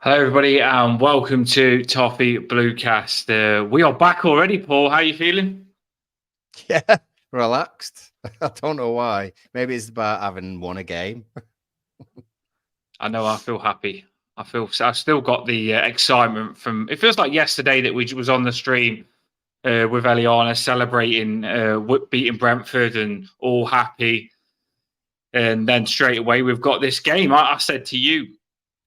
Hello, everybody, and welcome to Toffee Bluecast. We are back already, Paul. How are you feeling? Yeah, relaxed. I don't know why. Maybe it's about having won a game. I know. I feel happy. I've still got the excitement from. It feels like yesterday that we was on the stream with Eliana celebrating beating Brentford and all happy, and then straight away we've got this game. I said to you,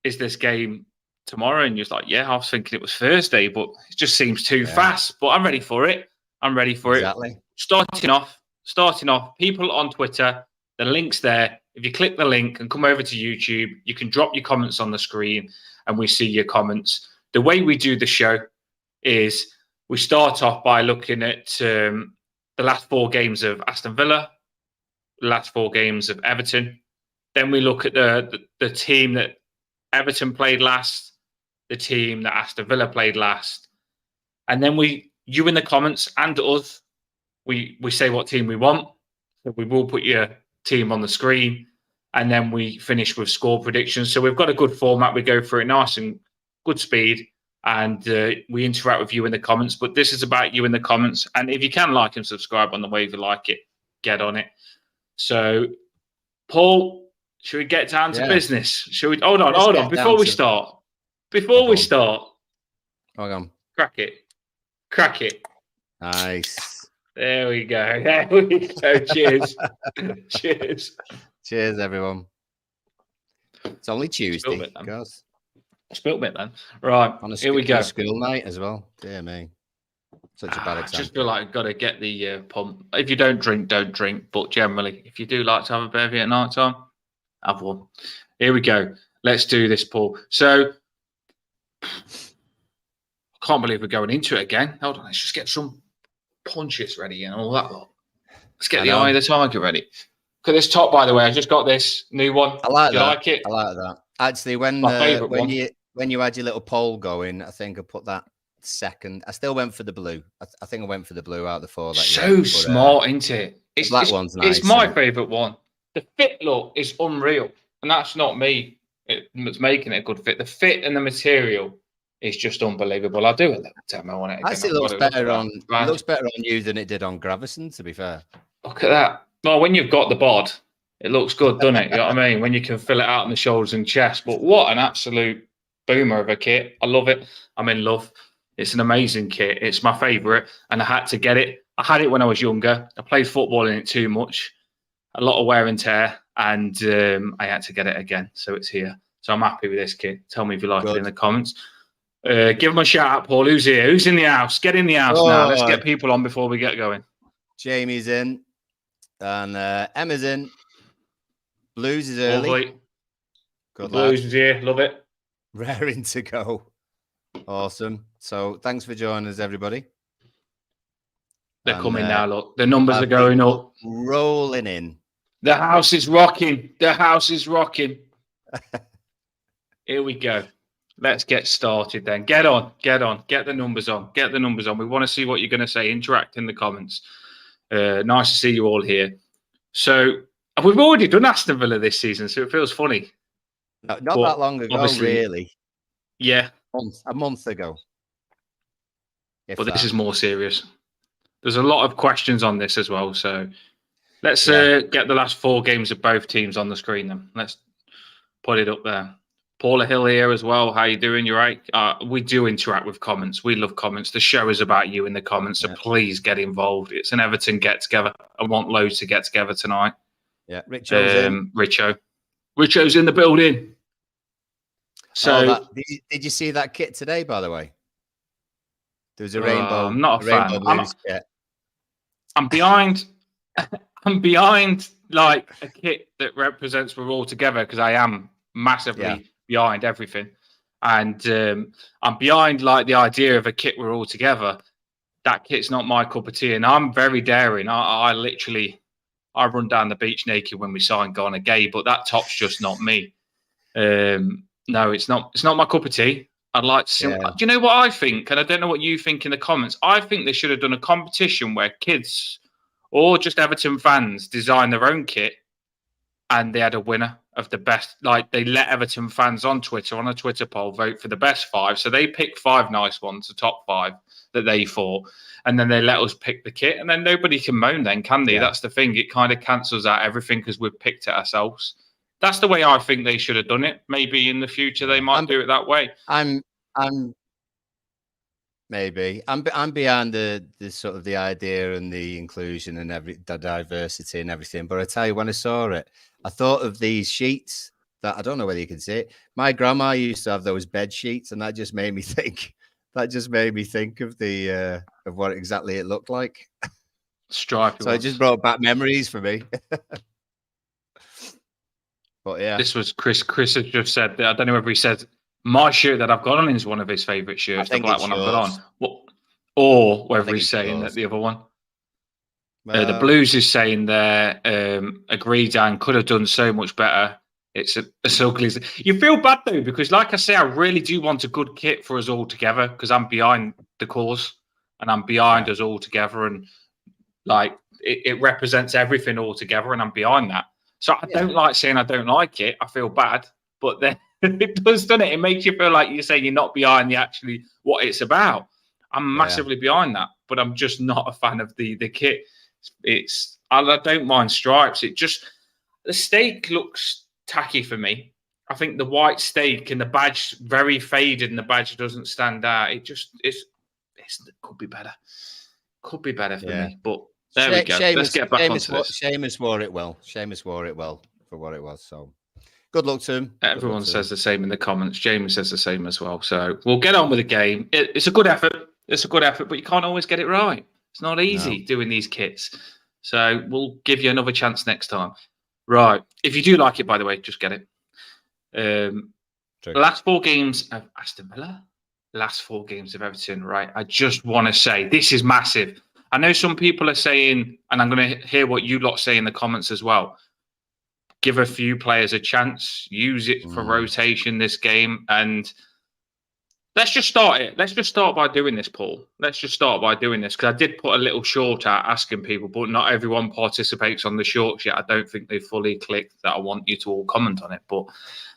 "Is this game tomorrow?" And you're like, "Yeah." I was thinking it was Thursday, but it just seems too fast. But I'm ready for it. Exactly. Starting off, people on Twitter, the link's there. If you click the link and come over to YouTube, you can drop your comments on the screen and we see your comments. The way we do the show is we start off by looking at the last 4 games of Aston Villa, the last 4 games of Everton. Then we look at the team that Everton played last, the team that Aston Villa played last. And then you in the comments and us, we say what team we want. So we will put your team on the screen, and then we finish with score predictions. So we've got a good format. We go through it nice and good speed, and we interact with you in the comments. But this is about you in the comments. And if you can like and subscribe on the way, if you like it, get on it. So, Paul, should we get down to business? Should we? Hold on. Before we start, hold on. Crack it. Nice. There we go. Cheers. Cheers, everyone. It's only Tuesday. Spilt a bit, then. Right, here we go. On a school night as well. Dear me. Such a bad example. I just feel like I've got to get the pump. If you don't drink, don't drink. But generally, if you do like to have a bevy at night time, have one. Here we go. Let's do this, Paul. So, I can't believe we're going into it again. Hold on, let's just get some punches ready and all that lot. Let's get the eye of the tiger ready. Look at this top, by the way. I just got this new one. I like that. You like it? I like that. Actually, when you had your little poll going, I think I put that second. I still went for the blue. I think I went for the blue out of the 4. Smart, isn't it? The black one's nice. It's my favourite one. The fit look is unreal. And that's not me. It's making it a good fit. The fit and the material is just unbelievable. I'll do a little demo on it. Actually, it looks better on you than it did on Gravison, to be fair. Look at that. Well, when you've got the bod, it looks good, doesn't it? You know what I mean? When you can fill it out on the shoulders and chest. But what an absolute boomer of a kit. I love it. I'm in love. It's an amazing kit. It's my favourite. And I had to get it. I had it when I was younger. I played football in it too much. A lot of wear and tear. And I had to get it again. So it's here. So I'm happy with this kit. Tell me if you like it in the comments. Give them a shout out, Paul. Who's here? Who's in the house? Get in the house now. Let's get people on before we get going. Jamie's in. And Emma's in. Blues is early. Lovely. Good Blues is here. Love it. Raring to go. Awesome. So thanks for joining us, everybody. They're coming now, look. The numbers are going up. Rolling in. The house is rocking. Here we go. Let's get started then. Get on. Get the numbers on. We want to see what you're going to say. Interact in the comments. Nice to see you all here. So we've already done Aston Villa this season, so it feels funny. Not that long ago, really. Yeah. A month ago. But this is more serious. There's a lot of questions on this as well. So let's get the last 4 games of both teams on the screen then. Let's put it up there. Paula Hill here as well. How you doing? You right? We do interact with comments. We love comments. The show is about you in the comments, so please get involved. It's an Everton get-together. I want loads to get together tonight. Yeah, Richo's in. Richo's in the building. So, did you see that kit today, by the way? There was a rainbow. I'm not a fan. I'm behind. I'm behind like a kit that represents we're all together because I am massively behind everything, and I'm behind like the idea of a kit we're all together. That kit's not my cup of tea, and I'm very daring. I literally run down the beach naked when we sign Ghana Gay, but that top's just not me. No, it's not my cup of tea. I'd like to see. Do you know what I think? And I don't know what you think in the comments. I think they should have done a competition where kids or just Everton fans design their own kit and they had a winner of the best. Like, they let Everton fans on Twitter, on a Twitter poll, vote for the best 5. So they picked 5 nice ones, the top 5 that they thought, and then they let us pick the kit, and then nobody can moan then, can they? Yeah. That's the thing. It kind of cancels out everything because we've picked it ourselves. That's the way I think they should have done it. Maybe in the future they might do it that way. I'm behind the sort of the idea and the inclusion and the diversity and everything. But I tell you, when I saw it, I thought of these sheets that I don't know whether you can see it. My grandma used to have those bed sheets, and that just made me think. That just made me think of the of what exactly it looked like. Stripy. So it just brought back memories for me. But yeah, this was Chris. Chris has just said that. I don't know whether he said my shirt that I've got on is one of his favourite shirts, the black one I've got on. Or whether he's saying that the other one. The Blues is saying there, agree, Dan, could have done so much better. It's ugly. You feel bad, though, because like I say, I really do want a good kit for us all together because I'm behind the cause and I'm behind us all together. And like it represents everything all together and I'm behind that. So I don't like saying I don't like it. I feel bad. But then it does, doesn't it? It makes you feel like you're saying you're not behind actually what it's about. I'm massively behind that, but I'm just not a fan of the kit. I don't mind stripes. The stake looks tacky for me. I think the white stake and the badge very faded and the badge doesn't stand out. It could be better. Could be better for me, but there we go. Let's get back onto this. Seamus wore it well. Seamus wore it well for what it was. So good luck to him. Everyone says the same in the comments. James says the same as well. So we'll get on with the game. It's a good effort. It's a good effort, but you can't always get it right. It's not easy doing these kits. So we'll give you another chance next time. Right. If you do like it, by the way, just get it. Last 4 games of Aston Villa. Last 4 games of Everton. Right. I just want to say this is massive. I know some people are saying, and I'm going to hear what you lot say in the comments as well. Give a few players a chance. Use it for rotation this game. And let's just start it. Let's just start by doing this, Paul. Let's just start by doing this because I did put a little short out asking people, but not everyone participates on the shorts yet. I don't think they fully clicked that I want you to all comment on it. But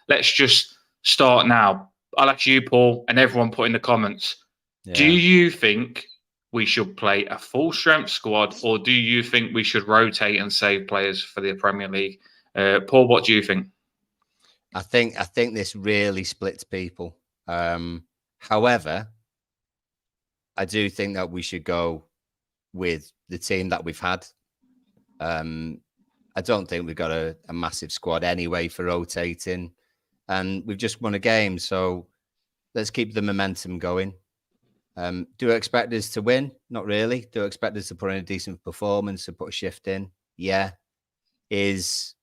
let's just start now. I'll ask you, Paul, and everyone put in the comments. Yeah. Do you think we should play a full-strength squad, or do you think we should rotate and save players for the Premier League? Paul, what do you think? I think this really splits people. However, I do think that we should go with the team that we've had. I don't think we've got a massive squad anyway for rotating, and we've just won a game, so let's keep the momentum going. Do I expect us to win? Not really. Do I expect us to put in a decent performance and put a shift in? Yeah. Is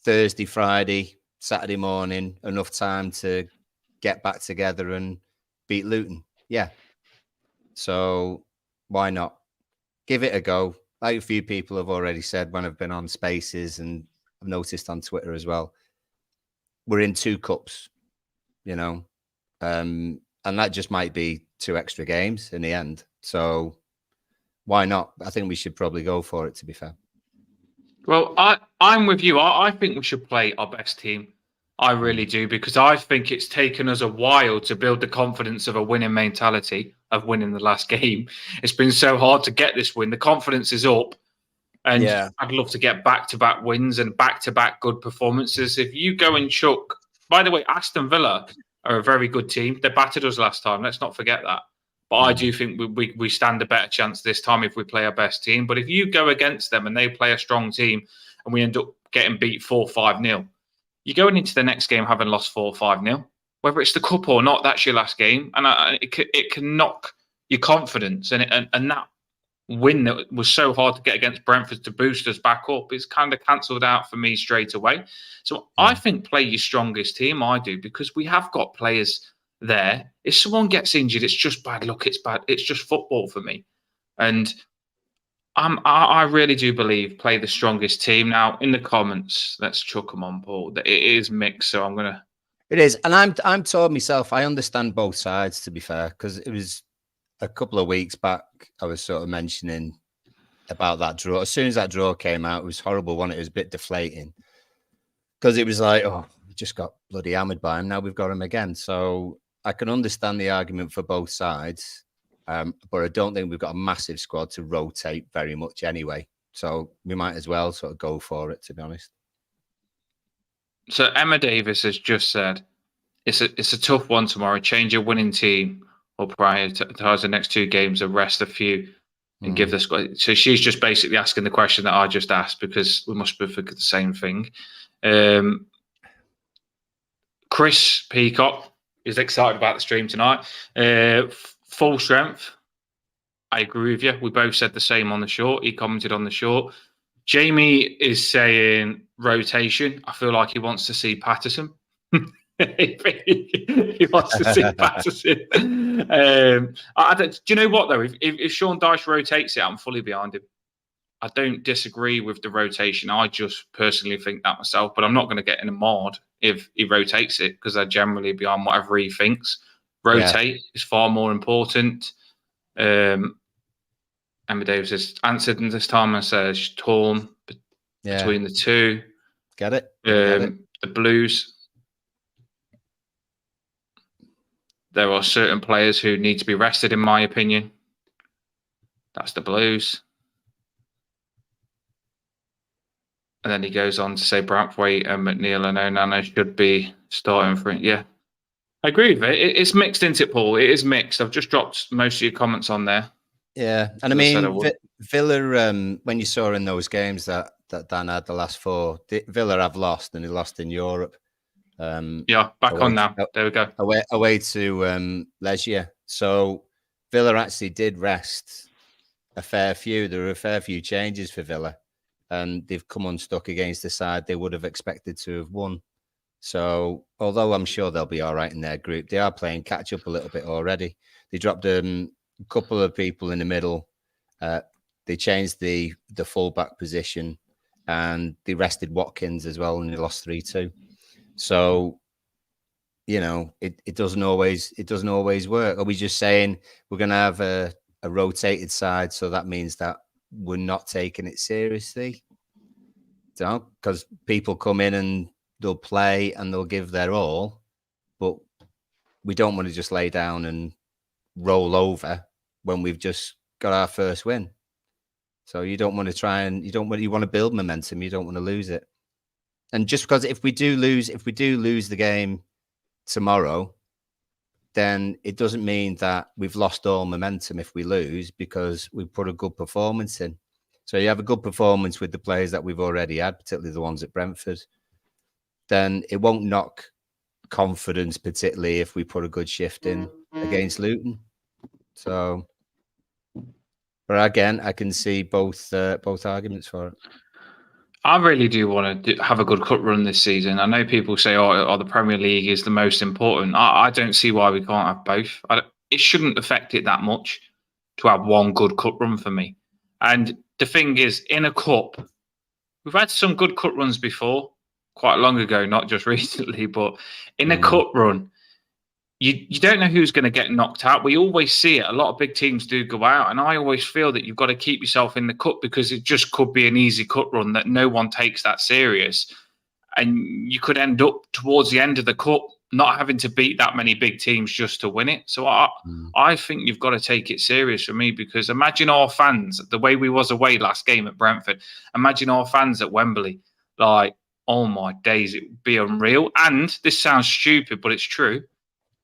Thursday, Friday, Saturday morning enough time to get back together and beat Luton? Yeah. So why not? Give it a go. Like a few people have already said when I've been on Spaces, and I've noticed on Twitter as well, we're in 2 cups, and that just might be 2 extra games in the end. So why not? I think we should probably go for it, to be fair. Well, I'm with you. I think we should play our best team. I really do, because I think it's taken us a while to build the confidence of a winning mentality, of winning the last game. It's been so hard to get this win. The confidence is up. And I'd love to get back-to-back wins and back-to-back good performances. If you go and chuck... By the way, Aston Villa are a very good team. They battered us last time. Let's not forget that. But I do think we stand a better chance this time if we play our best team. But if you go against them and they play a strong team and we end up getting beat 4-5-0, you're going into the next game having lost 4-5-0. Whether it's the cup or not, that's your last game. And it can knock your confidence. And that win that was so hard to get against Brentford to boost us back up is kind of cancelled out for me straight away. So I think play your strongest team. I do, because we have got players there. If someone gets injured, it's just bad luck. It's bad. It's just football for me. And I really do believe play the strongest team. Now, in the comments, let's chuck them on, Paul. It is mixed, so I'm going to... It is. And I'm told myself, I understand both sides, to be fair, because it was a couple of weeks back, I was sort of mentioning about that draw. As soon as that draw came out, it was horrible, wasn't it? It was a bit deflating. because it was like, oh, we just got bloody hammered by him. Now we've got him again. So I can understand the argument for both sides, but I don't think we've got a massive squad to rotate very much anyway. So we might as well sort of go for it, to be honest. So Emma Davis has just said it's a tough one tomorrow. Change your winning team or prioritize the next 2 games and rest a few and give the squad. So she's just basically asking the question that I just asked because we must have figured the same thing. Chris Peacock is excited about the stream tonight. Full strength. I agree with you. We both said the same on the short. He commented on the short. Jamie is saying rotation. I feel like he wants to see Patterson. He wants to see Patterson. Do you know what, though? If Sean Dyche rotates it, I'm fully behind him. I don't disagree with the rotation. I just personally think that myself, but I'm not going to get in a mod if he rotates it because I generally behind whatever he thinks. Rotate is far more important. Emma Davis has answered in this time and says torn between the two. Get it? The Blues. There are certain players who need to be rested, in my opinion. That's the Blues. And then he goes on to say Brathwaite and McNeil and Onana should be starting for it. Yeah, I agree with it. It's mixed, isn't it, Paul? It is mixed. I've just dropped most of your comments on there. Yeah, and I mean, Villa, when you saw in those games that Dan had the last 4, Villa have lost, and they lost in Europe. Back on now. There we go. Away to Legia. So Villa actually did rest a fair few. There were a fair few changes for Villa, and they've come unstuck against the side they would have expected to have won. So although I'm sure they'll be all right in their group, they are playing catch up a little bit already. They dropped a couple of people in the middle. They changed the fullback position, and they rested Watkins as well, and they lost 3-2. So, it doesn't always work. Are we just saying we're going to have a rotated side, so that means that we're not taking it seriously? Because people come in and they'll play and they'll give their all, but we don't want to just lay down and roll over when we've just got our first win. So you don't want to you want to build momentum. You don't want to lose it. And just because if we do lose the game tomorrow, then it doesn't mean that we've lost all momentum if we lose because we put a good performance in. So you have a good performance with the players that we've already had, particularly the ones at Brentford, then it won't knock confidence, particularly if we put a good shift in against Luton. So, but again, I can see both arguments for it. I really do want to have a good cup run this season. I know people say, "Oh, the Premier League is the most important." I don't see why we can't have both. It shouldn't affect it that much to have one good cup run for me. And the thing is, in a cup, we've had some good cup runs before, quite long ago, not just recently. But in a cup run, you don't know who's going to get knocked out. We always see it. A lot of big teams do go out. And I always feel that you've got to keep yourself in the cup because it just could be an easy cup run that no one takes that serious. And you could end up towards the end of the cup not having to beat that many big teams just to win it. So I think you've got to take it serious for me because imagine our fans, the way we was away last game at Brentford, imagine our fans at Wembley. Like, oh my days, it would be unreal. And this sounds stupid, but it's true.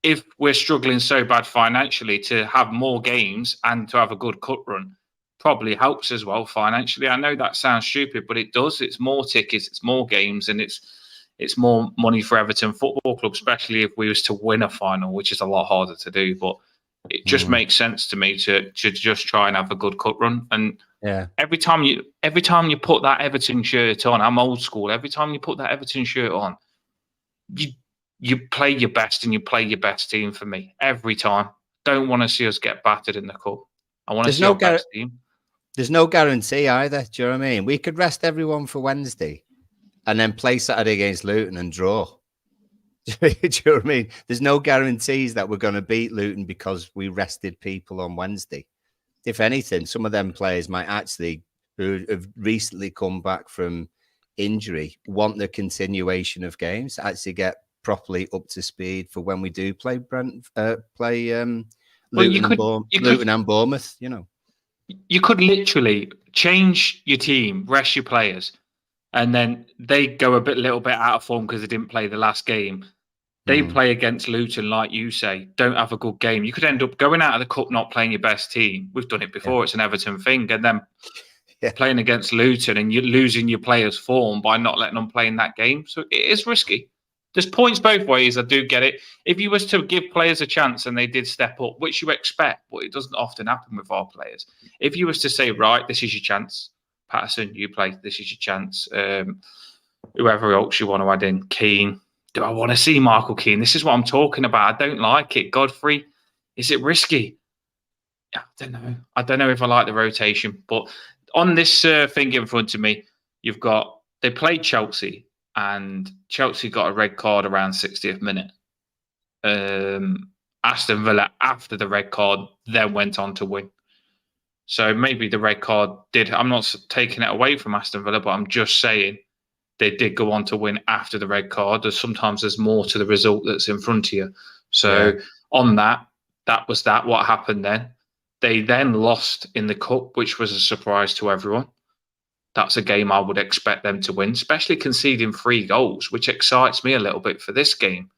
If we're struggling so bad financially, to have more games and to have a good cup run probably helps as well financially. I know that sounds stupid, but it does. It's more tickets, it's more games, and it's more money for Everton Football Club, especially if we was to win a final, which is a lot harder to do. But it just makes sense to me to just try and have a good cup run. And every time you put that Everton shirt on, I'm old school. Every time you put that Everton shirt on, you play your best and you play your best team for me every time. Don't want to see us get battered in the cup. I want to see our best team. There's no guarantee either. Do you know what I mean? We could rest everyone for Wednesday and then play Saturday against Luton and draw. Do you know what I mean? There's no guarantees that we're going to beat Luton because we rested people on Wednesday. If anything, some of them players might actually, who have recently come back from injury want the continuation of games, actually get properly up to speed for when we do play Luton, Luton and Bournemouth, you know. You could literally change your team, rest your players, and then they go a little bit out of form because they didn't play the last game. They play against Luton, like you say, don't have a good game. You could end up going out of the cup not playing your best team. We've done it before. Yeah. It's an Everton thing. And then playing against Luton and you're losing your players' form by not letting them play in that game. So it is risky. There's points both ways. I do get it. If you was to give players a chance and they did step up, which you expect, but it doesn't often happen with our players. If you was to say, right, this is your chance, Patterson, you play, this is your chance. Whoever else you want to add in, Keane. Do I want to see Michael Keane? This is what I'm talking about. I don't like it. Godfrey, is it risky? I don't know. I don't know if I like the rotation. But on this thing in front of me, they played Chelsea and Chelsea got a red card around 60th minute. Aston Villa, after the red card, then went on to win. So maybe the red card did. I'm not taking it away from Aston Villa, but I'm just saying they did go on to win after the red card. Sometimes there's more to the result that's in front of you. So on that was that. What happened then? They then lost in the cup, which was a surprise to everyone. That's a game I would expect them to win, especially conceding 3 goals, which excites me a little bit for this game.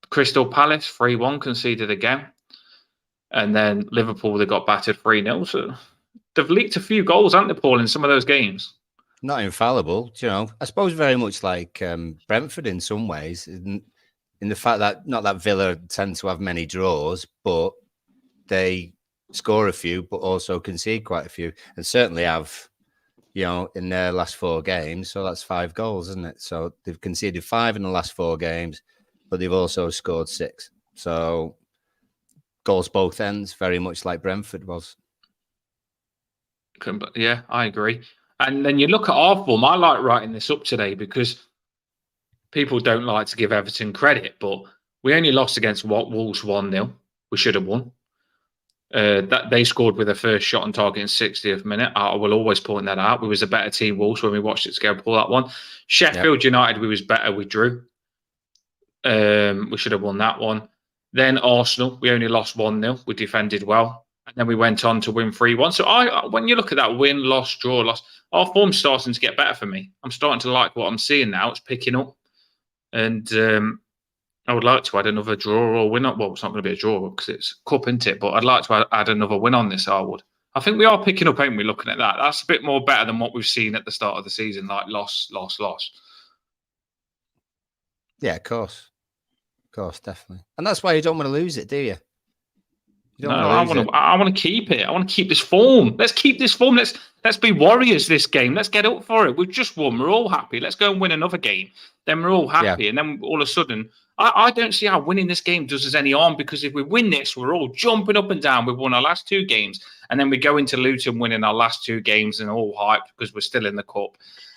Crystal Palace, 3-1, conceded again. And then Liverpool, they got battered 3-0. So they've leaked a few goals, haven't they, Paul, in some of those games? Not infallible, you know. I suppose very much like Brentford in some ways, in the fact that not that Villa tend to have many draws, but they score a few, but also concede quite a few, and certainly have, you know, in their last 4 games. So that's 5 goals, isn't it? So they've conceded 5 in the last 4 games, but they've also scored 6. So goals both ends, very much like Brentford was. Yeah, I agree. And then you look at our form. I like writing this up today because people don't like to give Everton credit, but we only lost against Wolves 1-0. We should have won. That they scored with a first shot on target in 60th minute. I will always point that out. We was a better team, Wolves, when we watched it together, pull that one. Sheffield United, we was better. We drew. We should have won that one. Then Arsenal, we only lost 1-0. We defended well. And then we went on to win 3-1. So when you look at that win, loss, draw, loss, our form's starting to get better for me. I'm starting to like what I'm seeing now. It's picking up. And I would like to add another draw or win. Well, it's not going to be a draw because it's cup, isn't it? But I'd like to add another win on this, I would. I think we are picking up, ain't we, looking at that? That's a bit more better than what we've seen at the start of the season, like loss, loss, loss. Yeah, of course. Of course, definitely. And that's why you don't want to lose it, do you? I want to keep it. I want to keep this form. Let's keep this form. Let's be warriors this game. Let's get up for it. We've just won. We're all happy. Let's go and win another game. Then we're all happy. Yeah. And then all of a sudden, I don't see how winning this game does us any harm, because if we win this, we're all jumping up and down. We've won our last 2 games. And then we go into Luton winning our last 2 games and all hyped because we're still in the cup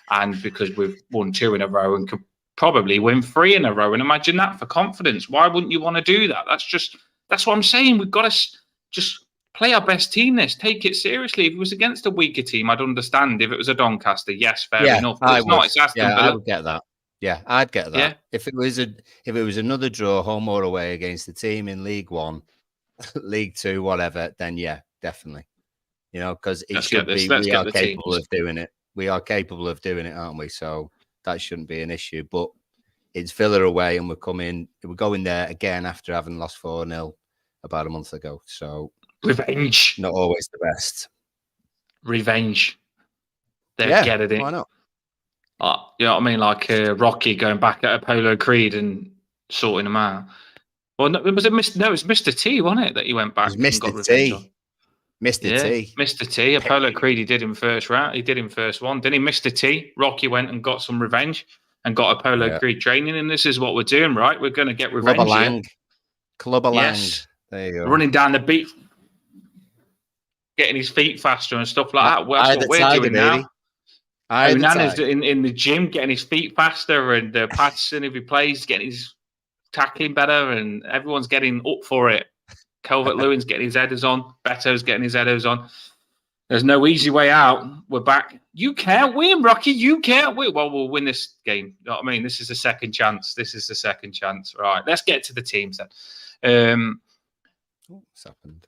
and because we've won 2 in a row and could probably win 3 in a row. And imagine that for confidence. Why wouldn't you want to do that? That's what I'm saying. We've got to just play our best team. Take it seriously. If it was against a weaker team, I'd understand. If it was a Doncaster, yes, fair enough. But it's not. It's Aston Villa. I would get that. Yeah, I'd get that. Yeah. If it was another draw, home or away, against the team in League 1, League 2, whatever, then yeah, definitely. You know, because it should be. We are capable of doing it. We are capable of doing it, aren't we? So that shouldn't be an issue. But it's Villa away, and we're going there again after having lost 4-0 about a month ago. So revenge, not always the best. Revenge. They're getting it. Why not? You know what I mean? Like Rocky going back at Apollo Creed and sorting them out. Well, no, it's Mr. T, wasn't it, that he went back? It was Mr. T. Mr. T. Mr. T. Apollo Creed, he did him first round. He did him first one. Didn't he? Mr. T. Rocky went and got some revenge and got Apollo Creed training. And this is what we're doing, right? We're going to get revenge. Clubber Lang. Yes. There you go. Running down the beat, getting his feet faster and stuff like that. Well, that's what we're doing now. Nana's in the gym getting his feet faster, and Patterson, if he plays, getting his tackling better, and everyone's getting up for it. Calvert-Lewin's getting his headers on. Beto's getting his headers on. There's no easy way out. We're back. You can't win, Rocky. You can't win. Well, we'll win this game. You know what I mean? This is the second chance. This is the second chance. Right. Let's get to the teams then. What's happened?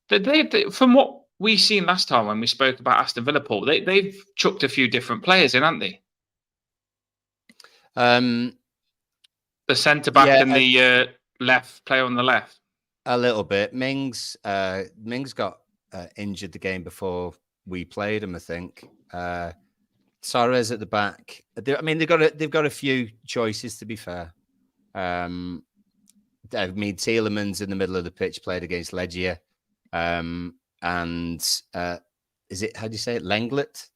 They, from what we seen last time when we spoke about Aston Villa, Paul, they've chucked a few different players in, haven't they? The centre back and the left player on the left. A little bit. Mings got injured the game before we played him, I think. Torres at the back. They've got a few choices, to be fair. Tielemans in the middle of the pitch played against Legia. And is it, how do you say it, Lenglet?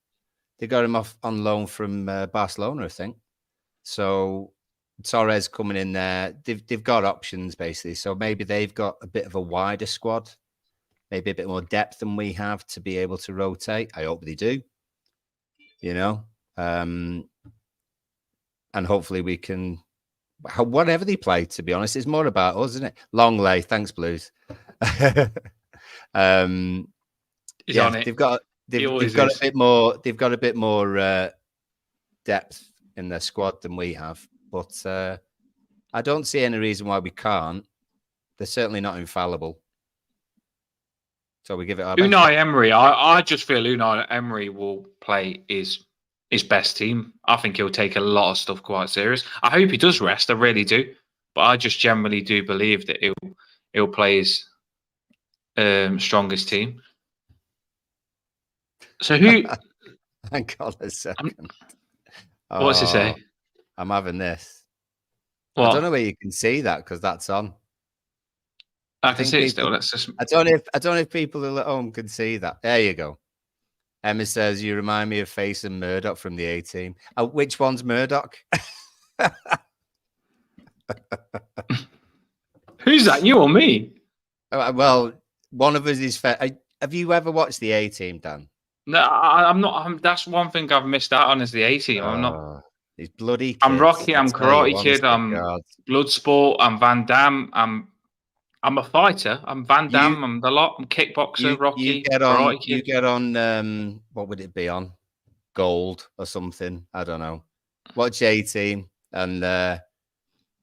They got him off on loan from Barcelona, I think. So Torres coming in there. They've got options, basically. So maybe they've got a bit of a wider squad, maybe a bit more depth than we have to be able to rotate. I hope they do, and hopefully we can, whatever they play, to be honest, it's more about us, isn't it? Longley, thanks, Blues. He's on it. They've got a bit more depth in their squad than we have, but I don't see any reason why we can't. They're certainly not infallible. So we give it our best. Unai Emery, I just feel Unai Emery will play his best team. I think he'll take a lot of stuff quite serious. I hope he does rest. I really do. But I just generally do believe that he'll play his strongest team. So who... Hang on a second. What's he say? I'm having this. What? I don't know where you can see that because that's on. I can see it still. Let's just... I don't know if people at home can see that. There you go. Emma says, you remind me of Face and Murdoch from the A-Team. Which one's Murdoch? Who's that, you or me? Well, one of us is... Have you ever watched the A-Team, Dan? No, I'm not. That's one thing I've missed out on is the A-Team. I'm not... These bloody kids. I'm Rocky, I'm Karate Kid, I'm Bloodsport, I'm Van Damme, I'm a fighter. I'm Van Damme. I'm the lot. I'm kickboxer. Rocky. You get on. What would it be on? Gold or something? I don't know. Watch A-Team, and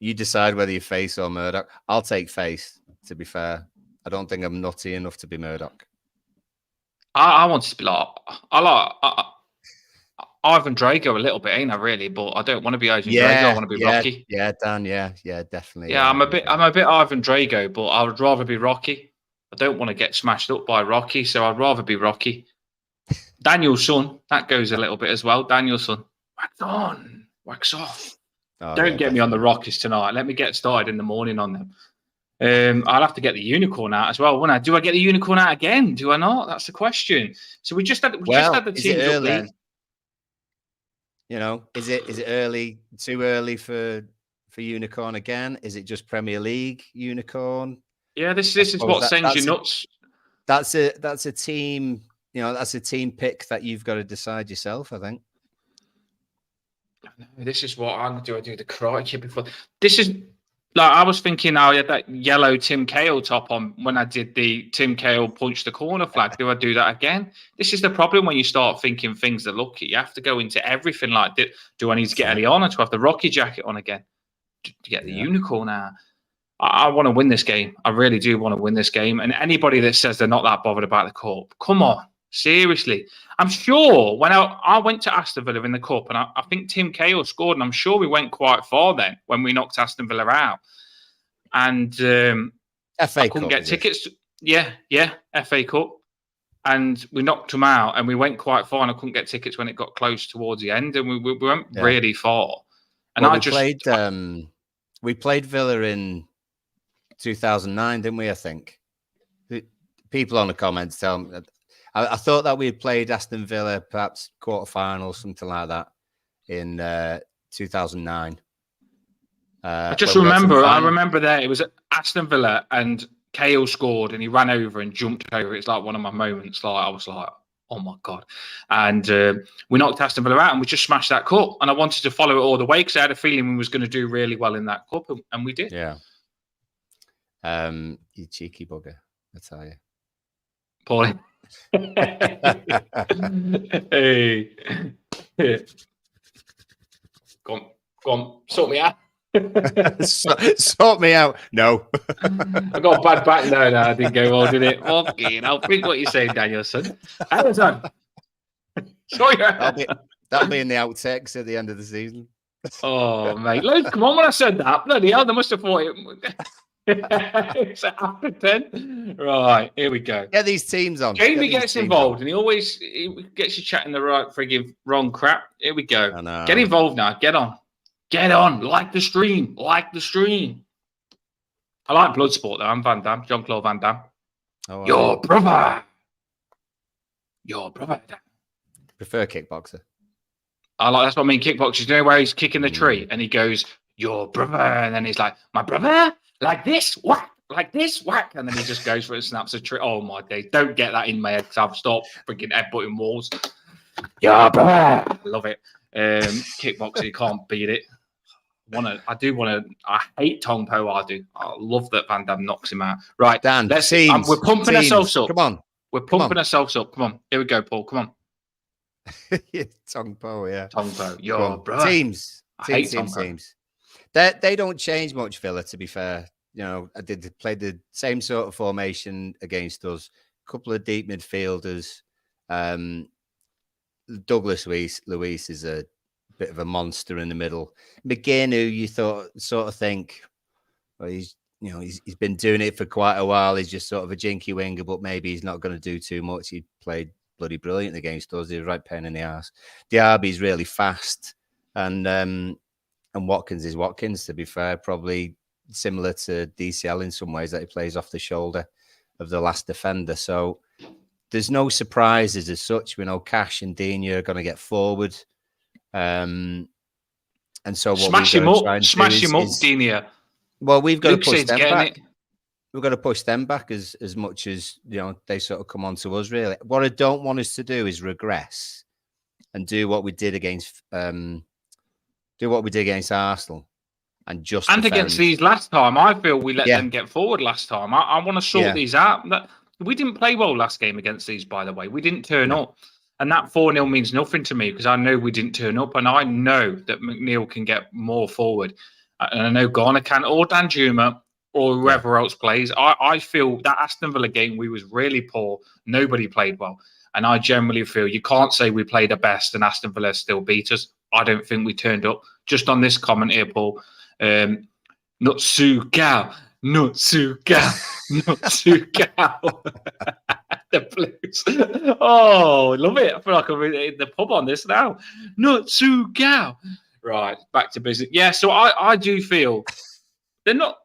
you decide whether you're Face or Murdoch. I'll take Face. To be fair, I don't think I'm nutty enough to be Murdoch. I want to be like. I like Ivan Drago a little bit, ain't I? Really, but I don't want to be Ivan Drago. I want to be Rocky. Yeah, Dan. Yeah, definitely. Yeah, I'm a bit Ivan Drago, but I would rather be Rocky. I don't want to get smashed up by Rocky, so I'd rather be Rocky. Daniel's son, that goes a little bit as well. Daniel's son, wax on, wax off. Don't get me on the Rockies tonight. Let me get started in the morning on them. I'll have to get the unicorn out as well, won't I? Do I get the unicorn out again? Do I not? That's the question. So we just had the teams up there. Is it early? Too early for unicorn again? Is it just Premier League unicorn? Yeah, this is what sends you nuts. That's a team. That's a team pick that you've got to decide yourself. I think. This is what I'm going to do. I do the Karate Kid before. This is like I was thinking. I had that yellow Tim Cahill top on when I did the Tim Cahill punch the corner flag. Do I do that again? This is the problem when you start thinking things that look. You have to go into everything like, do I need to get any on, or to have the Rocky jacket on again? To get the unicorn out. I want to win this game. I really do want to win this game. And anybody that says they're not that bothered about the cup, come on, seriously. I'm sure when I went to Aston Villa in the cup, and I think Tim Cahill scored, and I'm sure we went quite far then when we knocked Aston Villa out. And FA I couldn't get tickets. Yeah, FA Cup. And we knocked them out, and we went quite far, and I couldn't get tickets when it got close towards the end, and we went really far. And we played Villa in 2009, didn't we? I think people on the comments tell me. I thought that we had played Aston Villa, perhaps quarterfinals, something like that, in 2009. I remember there it was Aston Villa and Cahill scored and he ran over and jumped over. It's like one of my moments. Like I was like, oh my God. And we knocked Aston Villa out and we just smashed that cup. And I wanted to follow it all the way because I had a feeling we was going to do really well in that cup, and we did. Yeah. You cheeky bugger, I tell you. Paulie. Hey. Go on, sort me out. Sort me out. No. I got a bad back. No, I didn't go well, did it? Fucking, I'll think what you're saying, Danielson. Everton. Sorry. That'll be in the outtakes at the end of the season. Oh, mate. Look, come on, when I said that, bloody hell, they must have thought it. It's after 10. Right, here we go. Get these teams on. Jamie gets involved and he gets you chatting the right frigging wrong crap. Here we go. Get involved now. Get on. Get on. Like the stream. Like the stream. I like Bloodsport though. I'm Van Damme. Jean-Claude Van Damme. Oh, Your brother. Your brother. Prefer kickboxer. I like, that's what I mean. Kickboxers. You know where he's kicking the tree and he goes, your brother. And then he's like, my brother? Like this? Whack. Like this? Whack. And then he just goes for it and snaps a tree. Oh my days. Don't get that in my head because I've stopped freaking headbutting walls. Your brother. I love it. Kickboxer, you can't beat it. I hate Tong Po. I love that Van Damme knocks him out. Right, Dan, we're pumping ourselves up. Come on. We're pumping ourselves up. Come on. Here we go, Paul. Come on. Tong Po, yeah. Tong Po. Your brother. Teams. They don't change much, Villa, to be fair. You know, they played the same sort of formation against us. A couple of deep midfielders. Douglas Luiz is a bit of a monster in the middle. McGinn, who you sort of think, well, he's been doing it for quite a while. He's just sort of a jinky winger, but maybe he's not going to do too much. He played bloody brilliant against us. He was right pain in the ass. Diaby's really fast, and Watkins is Watkins. To be fair, probably similar to DCL in some ways, that he plays off the shoulder of the last defender. So there's no surprises as such. We know Cash and Dina are going to get forward. And so what smash him up, Dina. Well, we've got to push them back. We've got to push them back as much as they sort of come on to us. Really, what I don't want us to do is regress and do what we did against Arsenal and just defend. Against these last time. I feel we let them get forward last time. I want to sort these out. We didn't play well last game against these, by the way. We didn't turn up. And that 4-0 means nothing to me because I know we didn't turn up. And I know that McNeil can get more forward. And I know Garner can, or Danjuma, or whoever else plays. I feel that Aston Villa game, we was really poor. Nobody played well. And I generally feel you can't say we played the best and Aston Villa still beat us. I don't think we turned up. Just on this comment here, Paul. Not Su Gao. Not Su Gao. Not Su Gao. The Blues. Oh, I love it. I feel like I'm in the pub on this now. Not Su Gao. Right, back to business. Yeah, so I do feel they're not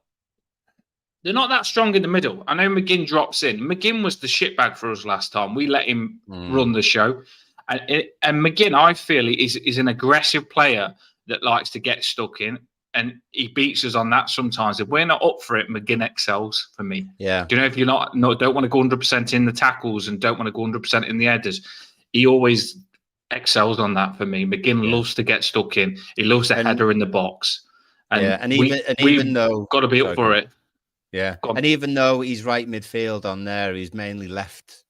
that strong in the middle. I know McGinn drops in. McGinn was the shitbag for us last time. We let him run the show. And McGinn, I feel, is an aggressive player that likes to get stuck in. And he beats us on that sometimes. If we're not up for it, McGinn excels for me. Yeah. Do you know if you're don't want to go 100% in the tackles and don't want to go 100% in the headers, he always excels on that for me. McGinn loves to get stuck in. He loves the header in the box. And even though got to be up for it. Yeah. And even though he's right midfield on there, he's mainly left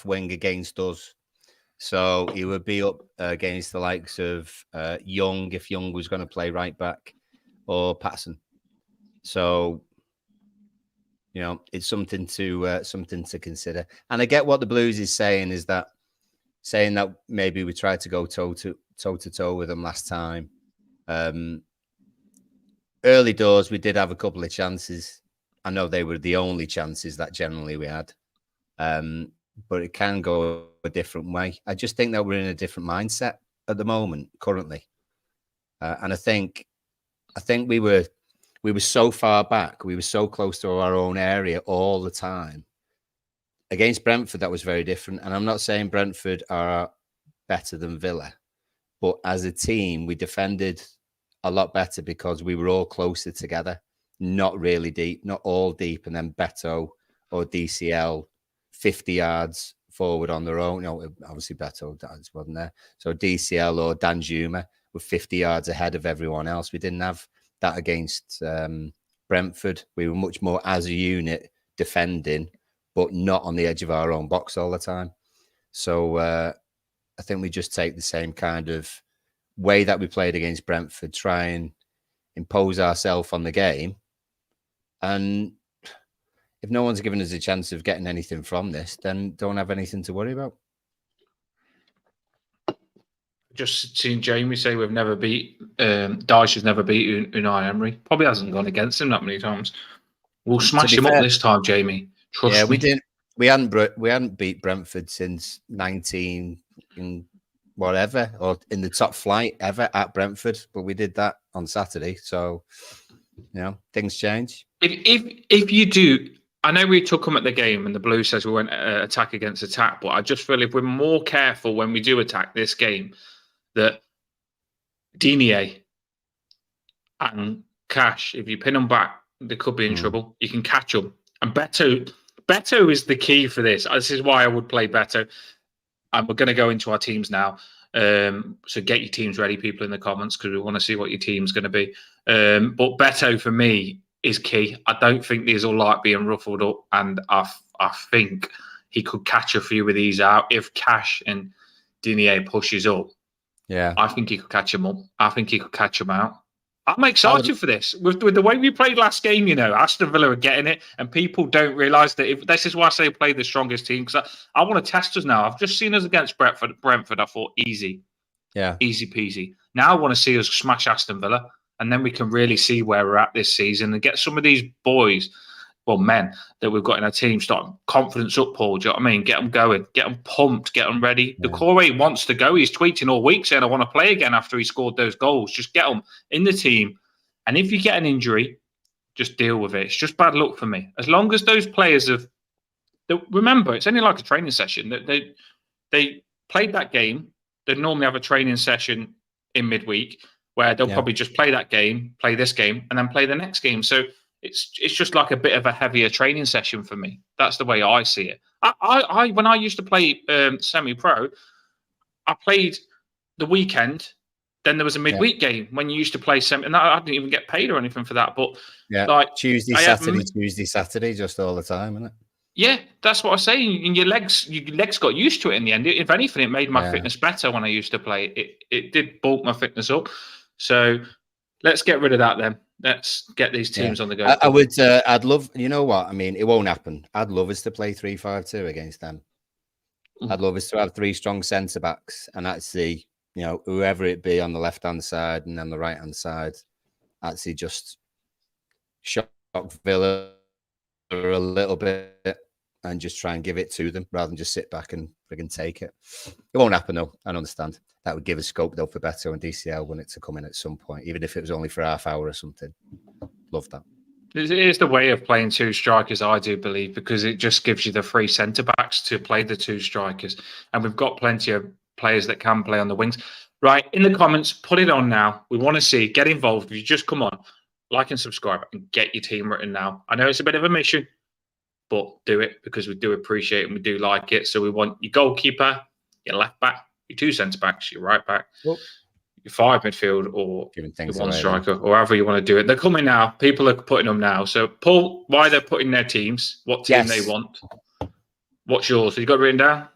wing against us. So he would be up against the likes of Young if Young was going to play right back, or Patson. So it's something to consider. And I get what the Blues is saying that maybe we tried to go toe to toe with them last time. Early doors, we did have a couple of chances. I know they were the only chances that generally we had. But it can go a different way. I just think that we're in a different mindset at the moment, currently. And I think we were so far back. We were so close to our own area all the time. Against Brentford, that was very different. And I'm not saying Brentford are better than Villa, but as a team, we defended a lot better because we were all closer together, not really deep, not all deep. And then Beto or DCL 50 yards forward on their own. Obviously Beto wasn't there. So DCL or Danjuma were 50 yards ahead of everyone else. We didn't have that against Brentford. We were much more as a unit defending, but not on the edge of our own box all the time. So I think we just take the same kind of way that we played against Brentford, try and impose ourselves on the game. And if no one's given us a chance of getting anything from this, then don't have anything to worry about. Just seen Jamie say we've never beat Dyche has never beat Unai Emery. Probably hasn't gone against him that many times. We'll smash him up this time, Jamie. Trust me. We didn't. We hadn't beat Brentford since 19 and whatever, or in the top flight ever at Brentford. But we did that on Saturday, so things change. If you do, I know we took them at the game, and the Blue says we went attack against attack, but I just feel if we're more careful when we do attack this game, that Digne and Cash, if you pin them back, they could be in trouble. You can catch them. And Beto is the key for this. This is why I would play Beto. And we're going to go into our teams now. So get your teams ready, people, in the comments, because we want to see what your team's going to be. But Beto, for me, is key. I don't think these will like being ruffled up. And I think he could catch a few of these out if Cash and Digne pushes up. Yeah, I think he could catch him up. I think he could catch him out. I'm excited for this. With the way we played last game, Aston Villa are getting it, and people don't realise that. This is why I say play the strongest team, because I want to test us now. I've just seen us against Brentford. I thought easy. Yeah. Easy peasy. Now I want to see us smash Aston Villa, and then we can really see where we're at this season and get some of these boys, men that we've got in our team, start confidence up, Paul. Do you know what I mean? Get them going, get them pumped, get them ready. Yeah. The Corey wants to go. He's tweeting all week saying, I want to play again after he scored those goals. Just get them in the team. And if you get an injury, just deal with it. It's just bad luck for me. As long as those players remember, it's only like a training session. They played that game. They normally have a training session in midweek where they'll probably just play that game, play this game, and then play the next game. So it's just like a bit of a heavier training session for me. That's the way I see it. I when I used to play semi-pro, I played the weekend. Then there was a midweek game when you used to play semi, and I didn't even get paid or anything for that. But like Tuesday, Saturday, just all the time, isn't it? Yeah, that's what I say. And your legs got used to it in the end. If anything, it made my fitness better when I used to play. It did bulk my fitness up. So let's get rid of that then. Let's get these teams on the go. I would. I'd love. You know what? I mean, it won't happen. I'd love us to play 3-5-2 against them. I'd love us to have 3 strong centre backs, and actually, whoever it be on the left hand side and then the right hand side, actually just shock Villa a little bit and just try and give it to them rather than just sit back and friggin' take it. It won't happen though. I understand. That would give us scope though for Beto and DCL when it to come in at some point, even if it was only for half hour or something. Love that. It is the way of playing 2 strikers, I do believe, because it just gives you the 3 centre backs to play the 2 strikers, and we've got plenty of players that can play on the wings. Right, in the comments, put it on now. We want to see, get involved. If you just come on, like and subscribe, and get your team written now. I know it's a bit of a mission, but do it because we do appreciate it and we do like it. So we want your goalkeeper, your left back, your 2 centre backs, your right back, your 5 midfield, or your 1 striker, or however you want to do it. They're coming now. People are putting them now. So, Paul, why they're putting their teams, what team they want. What's yours? Have you got it written down?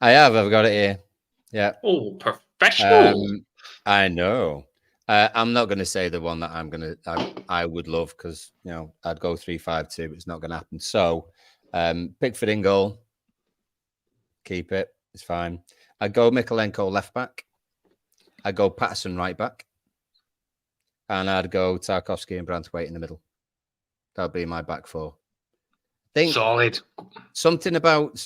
I have. I've got it here. Yeah. Oh, professional. I know. I'm not going to say the one that I would love because, I'd go 3-5-2, but it's not going to happen. So, Pickford in goal. Keep it. It's fine. I'd go Mikalenko left back. I'd go Patterson right back. And I'd go Tarkowski and Branthwaite in the middle. That'd be my back 4. Solid. Something about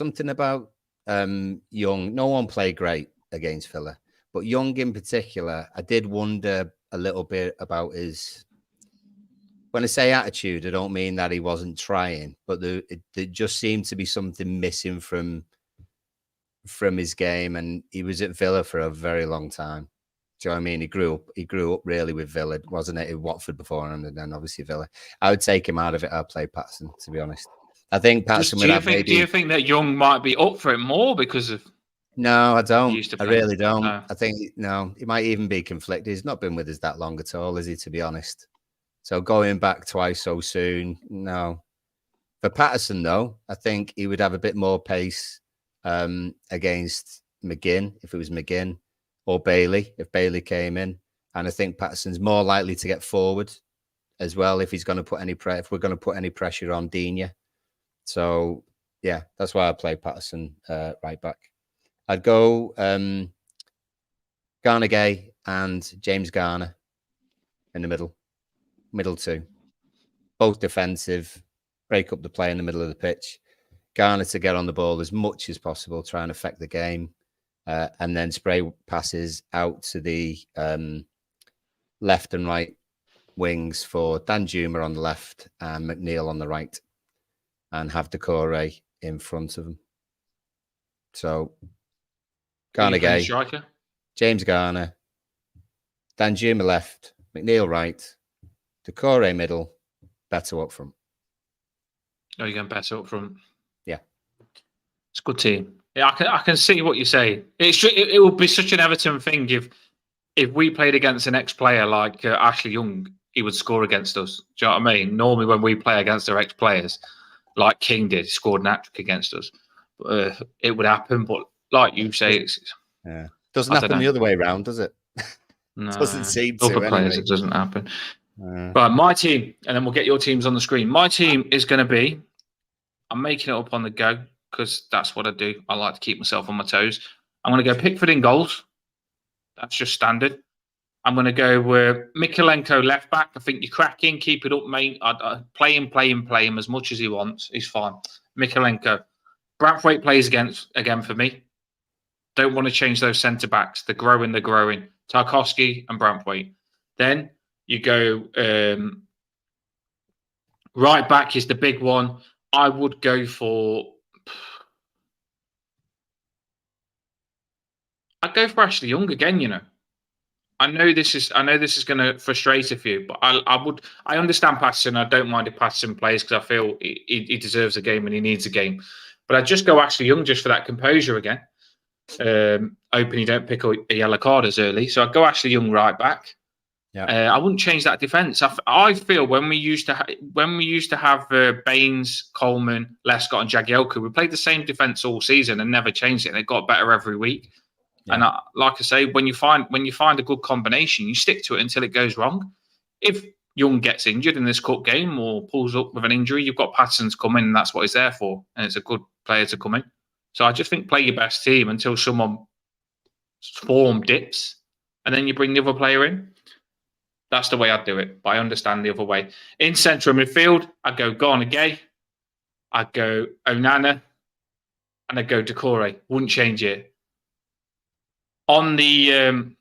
Young. No one played great against Villa. But Young in particular, I did wonder a little bit about his... When I say attitude, I don't mean that he wasn't trying, but there just seemed to be something missing from his game, and he was at Villa for a very long time. Do you know what I mean? He grew up really with Villa, wasn't it? In Watford before, and then obviously Villa. I would take him out of it. I'd play Patterson, to be honest. I think Patterson would have maybe... Do you think that Young might be up for it more because of... No, I don't. I really don't. No. I think, he might even be conflicted. He's not been with us that long at all, is he, to be honest? So going back twice so soon, no. For Patterson, though, I think he would have a bit more pace against McGinn, if it was McGinn, or Bailey, if Bailey came in. And I think Patterson's more likely to get forward as well if he's going to put if we're going to put any pressure on Digne. So, yeah, that's why I play Patterson right back. I'd go Garner Gay and James Garner in the middle two. Both defensive, break up the play in the middle of the pitch. Garner to get on the ball as much as possible, try and affect the game, and then spray passes out to the left and right wings for Danjuma on the left and McNeil on the right, and have Decore in front of them. So Garner Gay, striker? James Garner, Danjuma left, McNeil right, Decore middle, better up front. Oh, you're going better up front. Yeah, it's a good team. Yeah, I can see what you're saying. It would be such an Everton thing if we played against an ex-player like Ashley Young, he would score against us. Do you know what I mean? Normally, when we play against our ex-players, like King did, he scored an hat-trick against us. It would happen, but like you say, doesn't happen the other way around, does it? No, doesn't seem to. Other players, anyway. It doesn't happen. Right, my team, and then we'll get your teams on the screen. My team is going to be. I'm making it up on the go because that's what I do. I like to keep myself on my toes. I'm going to go Pickford in goals. That's just standard. I'm going to go with Mikalenko left back. I think you're cracking. Keep it up, mate. I'd play him as much as he wants. He's fine. Mikalenko. Braithwaite plays again for me. Don't want to change those centre backs. They're growing. Tarkowski and Braithwaite. Then you go right back is the big one. I would go for. I'd go for Ashley Young again. You know, I know this is going to frustrate a few, but I understand Patterson. I don't mind if Patterson plays because I feel he deserves a game and he needs a game. But I'd just go Ashley Young just for that composure again. Hoping you don't pick a yellow card as early. So I'd go Ashley Young right back. Yeah. I wouldn't change that defence. I feel when we used to have Baines, Coleman, Lescott, and Jagielka, we played the same defence all season and never changed it, and it got better every week. Yeah. And like I say, when you find a good combination, you stick to it until it goes wrong. If Young gets injured in this cup game or pulls up with an injury, you've got Patterson to come in, and that's what he's there for. And it's a good player to come in. So I just think play your best team until someone form dips, and then you bring the other player in. That's the way I'd do it, but I understand the other way. In central midfield, I'd go Garner Gay, I'd go Onana, and I'd go Decore. Wouldn't change it. On the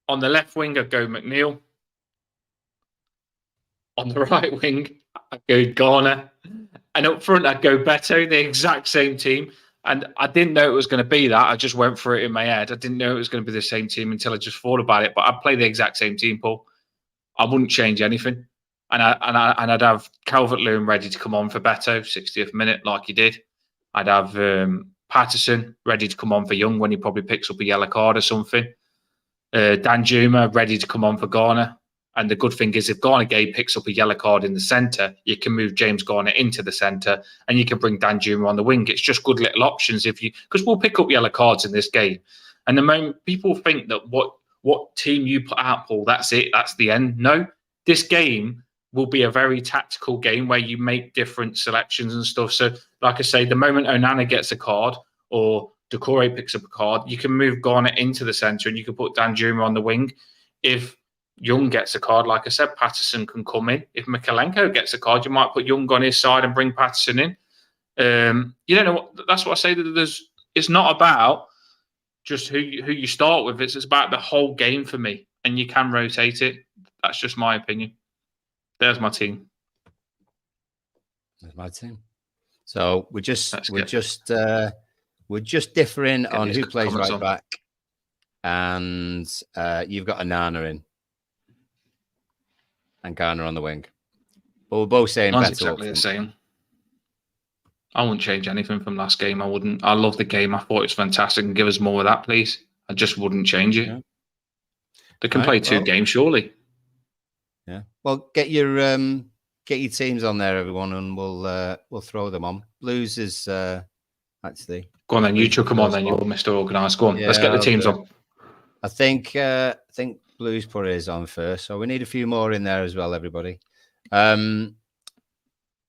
left wing, I'd go McNeil. On the right wing, I'd go Garner. And up front, I'd go Beto, the exact same team. And I didn't know it was going to be that. I just went for it in my head. I didn't know it was going to be the same team until I just thought about it. But I'd play the exact same team, Paul. I wouldn't change anything. And I'd have Calvert-Lewin ready to come on for Beto, 60th minute, like he did. I'd have Patterson ready to come on for Young when he probably picks up a yellow card or something. Danjuma ready to come on for Garner. And the good thing is if Garner Gay picks up a yellow card in the centre, you can move James Garner into the centre and you can bring Danjuma on the wing. It's just good little options because we'll pick up yellow cards in this game. And the moment people think that what team you put out, Paul, that's it, that's the end. No, this game will be a very tactical game where you make different selections and stuff. So, like I say, the moment Onana gets a card or Decore picks up a card, you can move Garner into the centre and you can put Danjuma on the wing. If Young gets a card, like I said, Patterson can come in. If Mikalenko gets a card, you might put Young on his side and bring Patterson in. You don't know. That's what I say. That it's not about just who you start with. It's about the whole game for me, and you can rotate it. That's just my opinion. There's my team. There's my team. So we're just differing on who plays right back, and you've got Onana in. And Garner on the wing. But we're both saying Mine's better. Exactly the same. I wouldn't change anything from last game. I wouldn't. I love the game. I thought it was fantastic. And give us more of that, please. I just wouldn't change it. Yeah. They can play two games, surely. Yeah. Well, get your get your teams on there, everyone, and we'll throw them on. Blues is actually. Go on then, you Blues took the them on, first then one. you're Mr. Organised. Go on, let's Yeah, get the I'll teams do it. on. I think Blues put his on first, so we need a few more in there as well, everybody.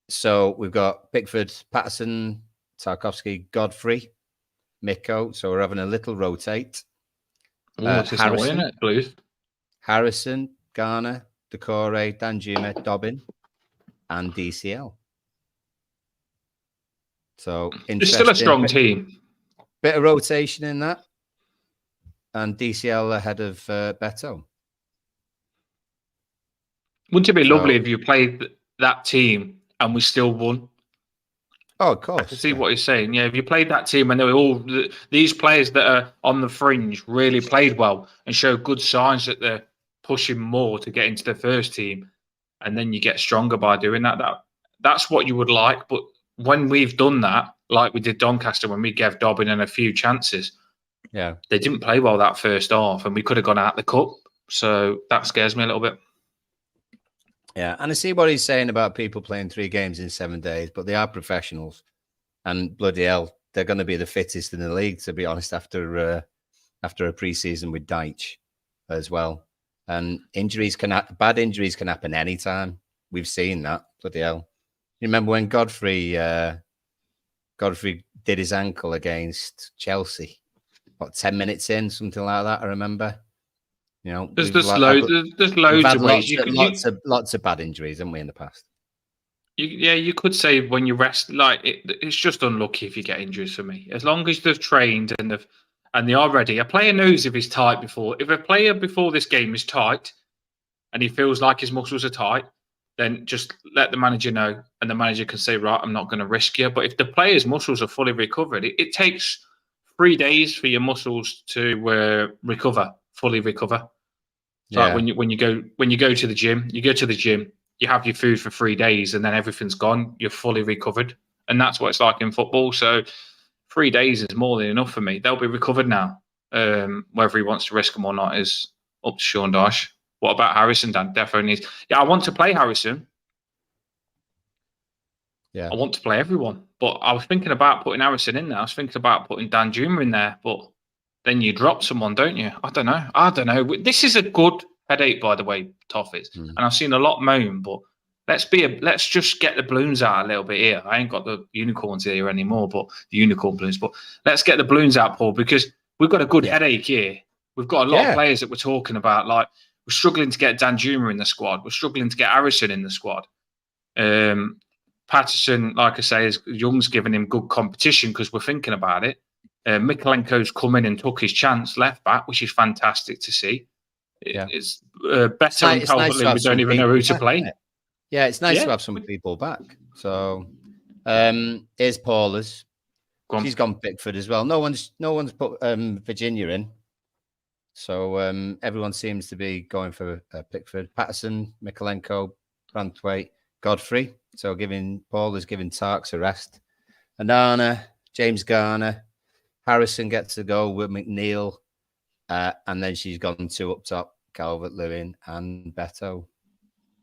So we've got Pickford, Patterson, Tarkowski, Godfrey, Miko. So we're having a little rotate. Oh, this is not winning it, Blues. Harrison, Garner, Decore, Danjuma, Dobbin, and DCL. So It's still a strong team. Bit of rotation in that. And DCL ahead of Beto. Wouldn't it be lovely if you played that team and we still won? Oh, of course. I can see what he's saying. Yeah, if you played that team and they were all these players that are on the fringe really played well and show good signs that they're pushing more to get into the first team, and then you get stronger by doing that. That's what you would like. But when we've done that, like we did Doncaster when we gave Dobbin and a few chances, yeah, they didn't play well that first half, and we could have gone out the cup. So that scares me a little bit. Yeah, and I see what he's saying about people playing 3 games in 7 days, but they are professionals, and bloody hell, they're going to be the fittest in the league, to be honest, after a pre-season with Deitch as well. And bad injuries can happen anytime. We've seen that. Bloody hell! You remember when Godfrey did his ankle against Chelsea? What, 10 minutes in, something like that? I remember. You know, there's loads of ways. Lots of bad injuries, haven't we, in the past? You could say when you rest, like it's just unlucky if you get injuries. For me, as long as they've trained and they are ready. A player knows if he's tight before. If a player before this game is tight and he feels like his muscles are tight, then just let the manager know, and the manager can say, right, I'm not going to risk you. But if the player's muscles are fully recovered, it takes 3 days for your muscles to fully recover. Yeah. Like when you go to the gym, you have your food for 3 days, and then everything's gone. You're fully recovered, and that's what it's like in football. So 3 days is more than enough for me. They'll be recovered now. Whether he wants to risk them or not is up to Sean Dyche. What about Harrison, Dan? Defo needs. Yeah, I want to play Harrison. Yeah, I want to play everyone, but I was thinking about putting Harrison in there. I was thinking about putting Danjuma in there, but then you drop someone, don't you? I don't know. This is a good headache, by the way, Toffees. And I've seen a lot moan, but let's just get the balloons out a little bit here. I ain't got the unicorns here anymore, but the unicorn balloons. But let's get the balloons out, Paul, because we've got a good headache here. We've got a lot of players that we're talking about. Like, we're struggling to get Danjuma in the squad. We're struggling to get Harrison in the squad. Patterson, like I say, Young's giving him good competition because we're thinking about it. Mikolenko's come in and took his chance left back, which is fantastic to see. It's better than Calvert-Lewin. We don't even know who to play. Yeah, it's nice to have some people back. So here's Paula's. She's gone Pickford as well. No one's put Virginia in. So everyone seems to be going for Pickford. Patterson, Mikolenko, Branthwaite, Godfrey. So Paula's giving Tarks a rest. Anana, James Garner, Harrison gets a go with McNeil. And then she's gone 2 up top, Calvert-Lewin and Beto.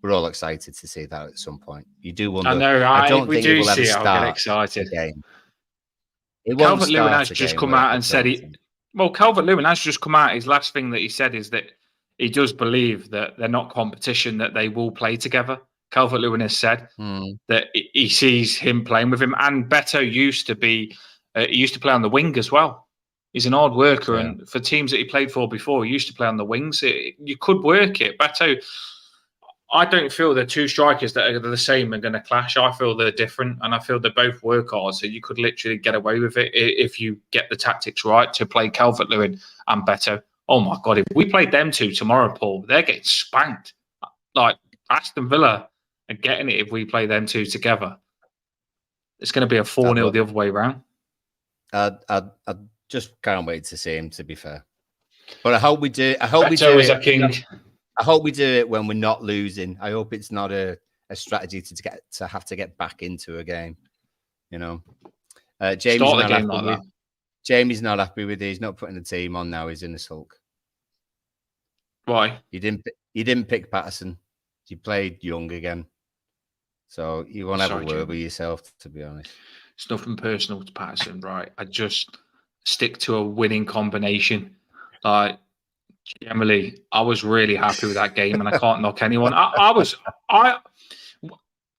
We're all excited to see that at some point. You do wonder. I know. I don't think it will ever start. I'll get excited. Game. Calvert-Lewin has just come out and said Calvert-Lewin has just come out. His last thing that he said is that he does believe that they're not competition, that they will play together. Calvert-Lewin has said that he sees him playing with him. And Beto used to play on the wing as well. He's an hard worker, and for teams that he played for before, he used to play on the wings. You could work it. Beto, I don't feel they're 2 strikers that are the same and going to clash. I feel they're different, and I feel they both work hard. So you could literally get away with it if you get the tactics right to play Calvert-Lewin and Beto. Oh my God, if we played them 2 tomorrow, Paul, they're getting spanked. Like Aston Villa are getting it if we play them 2 together. It's going to be a 4-0 the other way around. I just can't wait to see him, to be fair. But I hope we do. I hope Beto is a king. I hope we do it when we're not losing. I hope it's not a strategy to have to get back into a game. You know, Jamie's not happy with it. He's not putting the team on now. He's in a sulk. Why? You didn't pick Patterson. You played Young again. So you won't have a Sorry, word Jim. with yourself, to be honest. It's nothing personal to Patterson, right? I just stick to a winning combination. Like, Emily, I was really happy with that game, and I can't knock anyone. I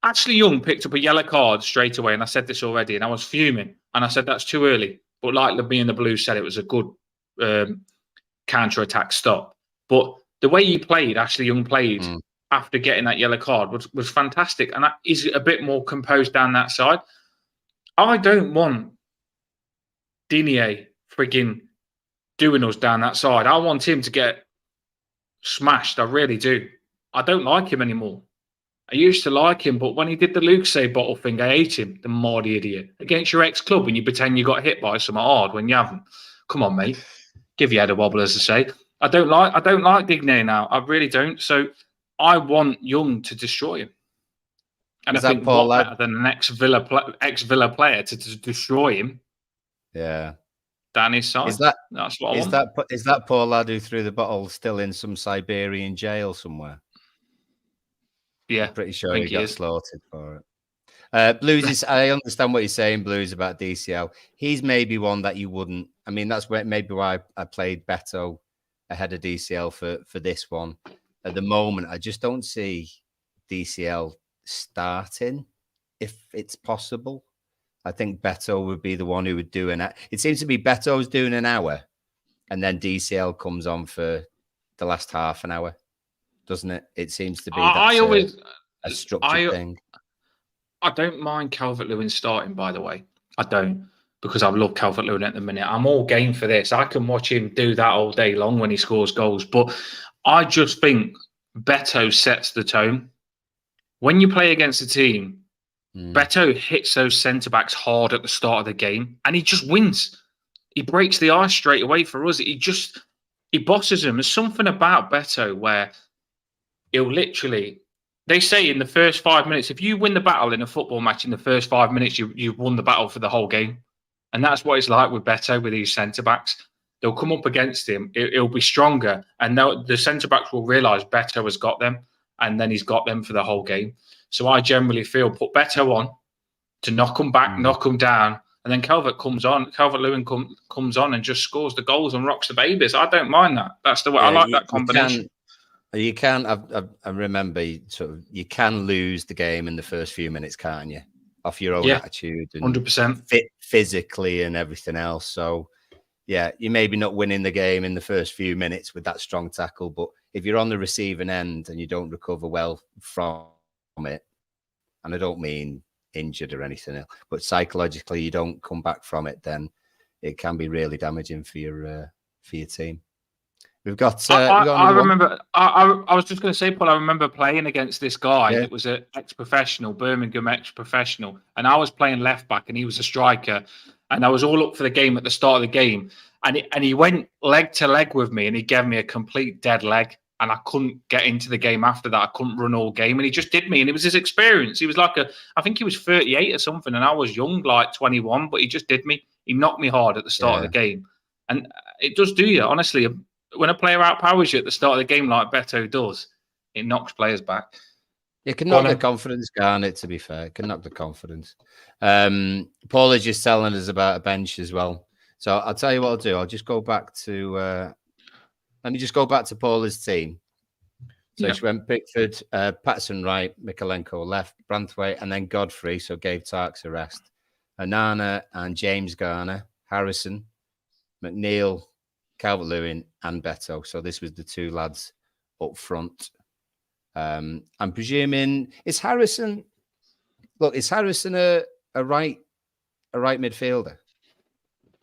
Ashley Young picked up a yellow card straight away, and I said this already, and I was fuming, and I said that's too early. But like me and the Blues said, it was a good counter-attack stop. But the way he played, Ashley Young played after getting that yellow card was fantastic, and he's a bit more composed down that side. I don't want Digne frigging doing us down that side. I want him to get smashed. I really do. I don't like him anymore. I used to like him, but when he did the Luke say bottle thing, I hate him, the Mardy idiot. Against your ex-club and you pretend you got hit by something hard when you haven't. Come on, mate. Give your head a wobble, as I say. I don't like Digne now. I really don't. So I want Young to destroy him. And Is I think Paul what better than an ex-Villa player to destroy him? Yeah. Down his side. That's what I want. Is that poor lad who threw the bottle still in some Siberian jail somewhere? Yeah. I'm pretty sure he got slaughtered for it. Blues I understand what you're saying, Blues, about DCL. He's maybe one that you wouldn't. I mean, that's maybe why I played Beto ahead of DCL for this one. At the moment, I just don't see DCL starting if it's possible. I think Beto would be the one who would do it seems to be Beto's doing an hour, and then DCL comes on for the last half an hour, doesn't it? It seems to be a structured thing. I don't mind Calvert-Lewin starting, by the way. I don't, because I love Calvert-Lewin at the minute. I'm all game for this. I can watch him do that all day long when he scores goals. But I just think Beto sets the tone. When you play against a team, Beto hits those centre-backs hard at the start of the game, and he just wins. He breaks the ice straight away for us. He bosses them. There's something about Beto where he'll literally... They say in the first 5 minutes, if you win the battle in a football match in the first 5 minutes, you've won the battle for the whole game. And that's what it's like with Beto, with these centre-backs. They'll come up against him. It'll be stronger. And the centre-backs will realise Beto has got them. And then he's got them for the whole game. So I generally feel put Beto on to knock them back, knock them down. And then Calvert-Lewin comes on and just scores the goals and rocks the babies. I don't mind that. That's the way I like that combination. You can. I remember you can lose the game in the first few minutes, can't you? Off your own attitude and 100% physically and everything else. So, yeah, you maybe not winning the game in the first few minutes with that strong tackle, but if you're on the receiving end and you don't recover well from it, and I don't mean injured or anything else, but psychologically you don't come back from it, then it can be really damaging for your team. We've got. I remember. I was just going to say, Paul. I remember playing against this guy that was an ex-professional, Birmingham ex-professional, and I was playing left back, and he was a striker, and I was all up for the game at the start of the game, and he went leg to leg with me, and he gave me a complete dead leg, and I couldn't get into the game after that. I couldn't run all game, and he just did me, and it was his experience. He was like I think he was 38 or something, and I was young, like 21, but he just did me. He knocked me hard at the start of the game, and it does do you, honestly. When a player outpowers you at the start of the game like Beto does, it knocks players back. It can knock the confidence, can't it, to be fair? It can knock the confidence. Paul is just telling us about a bench as well. So I'll tell you what I'll do. I'll just go back to... let me just go back to Paula's team. So she went Pickford, Patterson right, Mikalenko left, Branthwaite, and then Godfrey, so gave Tarks a rest. Onana and James Garner, Harrison, McNeil, Calvert-Lewin and Beto. So this was the two lads up front. I'm presuming is Harrison a right midfielder?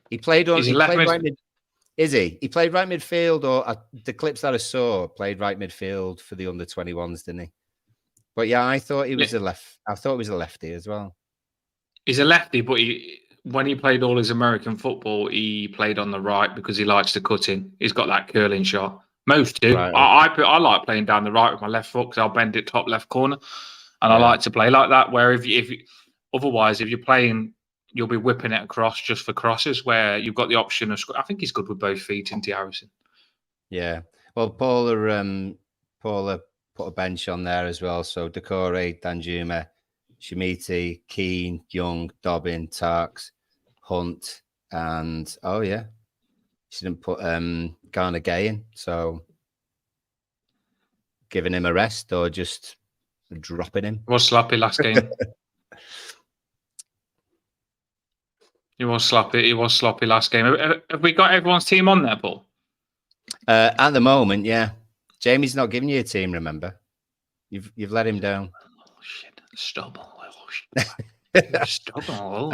He played on. He played right mid. Is he? He played right midfield, or the clips that I saw played right midfield for the under-21s, didn't he? But yeah, I thought he was a left. I thought he was a lefty as well. He's a lefty, but when he played all his American football, he played on the right because he likes to cut in. He's got that curling shot. Most do. Right. I like playing down the right with my left foot because I'll bend it top left corner, and I like to play like that. Where if you're playing, you'll be whipping it across just for crosses. Where you've got the option of. I think he's good with both feet, into Harrison. Yeah. Well, Paula put a bench on there as well. So Decore, Danjuma, Shemiti, Keane, Young, Dobbin, Tarks, Hunt, and she didn't put Garner Gay in. So giving him a rest or just dropping him. He was sloppy last game. He was sloppy last game. Have we got everyone's team on there, Paul? At the moment, yeah. Jamie's not giving you a team, remember? You've let him down. Oh, shit. Stubble. Stubble.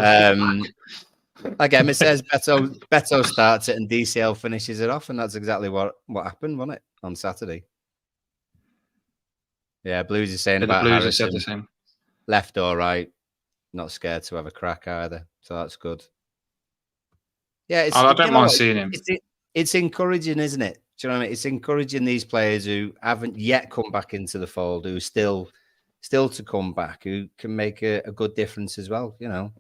Again, it says Beto starts it and DCL finishes it off, and that's exactly what happened, wasn't it, on Saturday? Yeah, Blues is saying about Blues Harrison, said the same. Left or right, not scared to have a crack either, so that's good. Yeah, I don't mind seeing him. It's encouraging, isn't it? Do you know what I mean? It's encouraging these players who haven't yet come back into the fold, who still to come back, who can make a good difference as well. You know,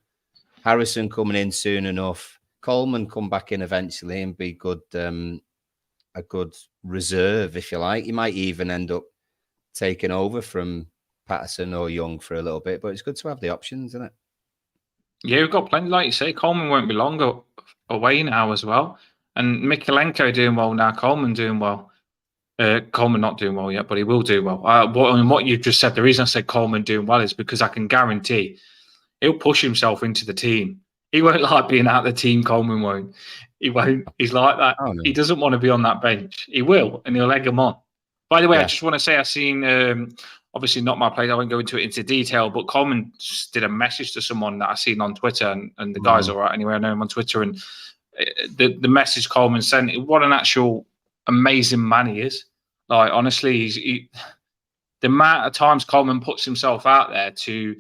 Harrison coming in soon enough, Coleman come back in eventually and be good, a good reserve, if you like. He might even end up taking over from Patterson or Young for a little bit, but it's good to have the options, isn't it? Yeah, we've got plenty. Like you say, Coleman won't be long away now as well. And Mikalenko doing well now, Coleman doing well. Coleman not doing well yet, but he will do well. What you've just said, the reason I said Coleman doing well is because I can guarantee he'll push himself into the team. He won't like being out of the team, Coleman won't. He won't. He's like that. Oh, no. He doesn't want to be on that bench. He will, and he'll egg him on. By the way, I just want to say I've seen, obviously not my place, I won't go into detail, but Coleman did a message to someone that I've seen on Twitter, and the guy's all right anyway, I know him on Twitter, and the message Coleman sent, what an actual amazing man he is. Like, honestly, the amount of times Coleman puts himself out there to,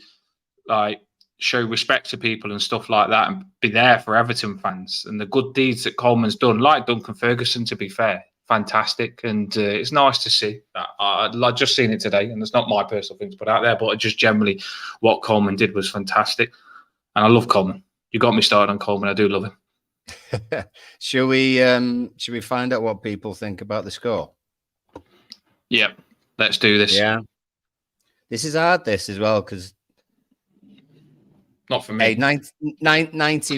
like, show respect to people and stuff like that and be there for Everton fans, and the good deeds that Coleman's done, like Duncan Ferguson, to be fair, fantastic. And it's nice to see that. I've just seen it today, and it's not my personal thing to put out there, but just generally what Coleman did was fantastic. And I love Coleman. You got me started on Coleman. I do love him. Should we find out what people think about the score? Yeah, let's do this. Yeah, this is hard, this as well, because not for me. Hey, 90 minutes.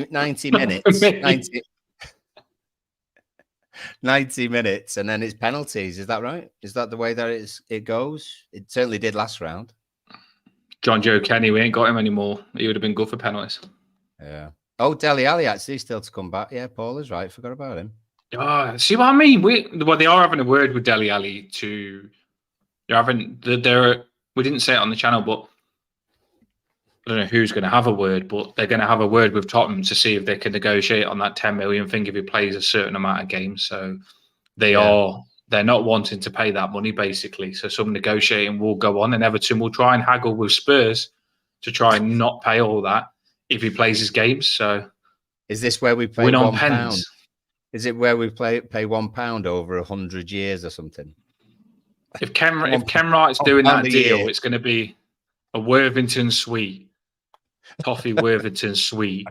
90 minutes, and then it's penalties. Is that right? Is that the way that it goes? It certainly did last round. John Joe Kenny, we ain't got him anymore. He would have been good for penalties. Yeah. Oh, Dele Alli actually still to come back. Yeah, Paul is right. Forgot about him. Oh, see what I mean? They are having a word with Dele Alli we didn't say it on the channel, but I don't know who's going to have a word, but they're going to have a word with Tottenham to see if they can negotiate on that 10 million thing if he plays a certain amount of games. So they're not wanting to pay that money, basically. So some negotiating will go on, and Everton will try and haggle with Spurs to try and not pay all that if he plays his games. So is this where we pay win on £1? pens? Is it where we pay £1 over 100 years or something? If Ken Wright's doing that deal, it's going to be a Worthington suite, Toffee Worthington suite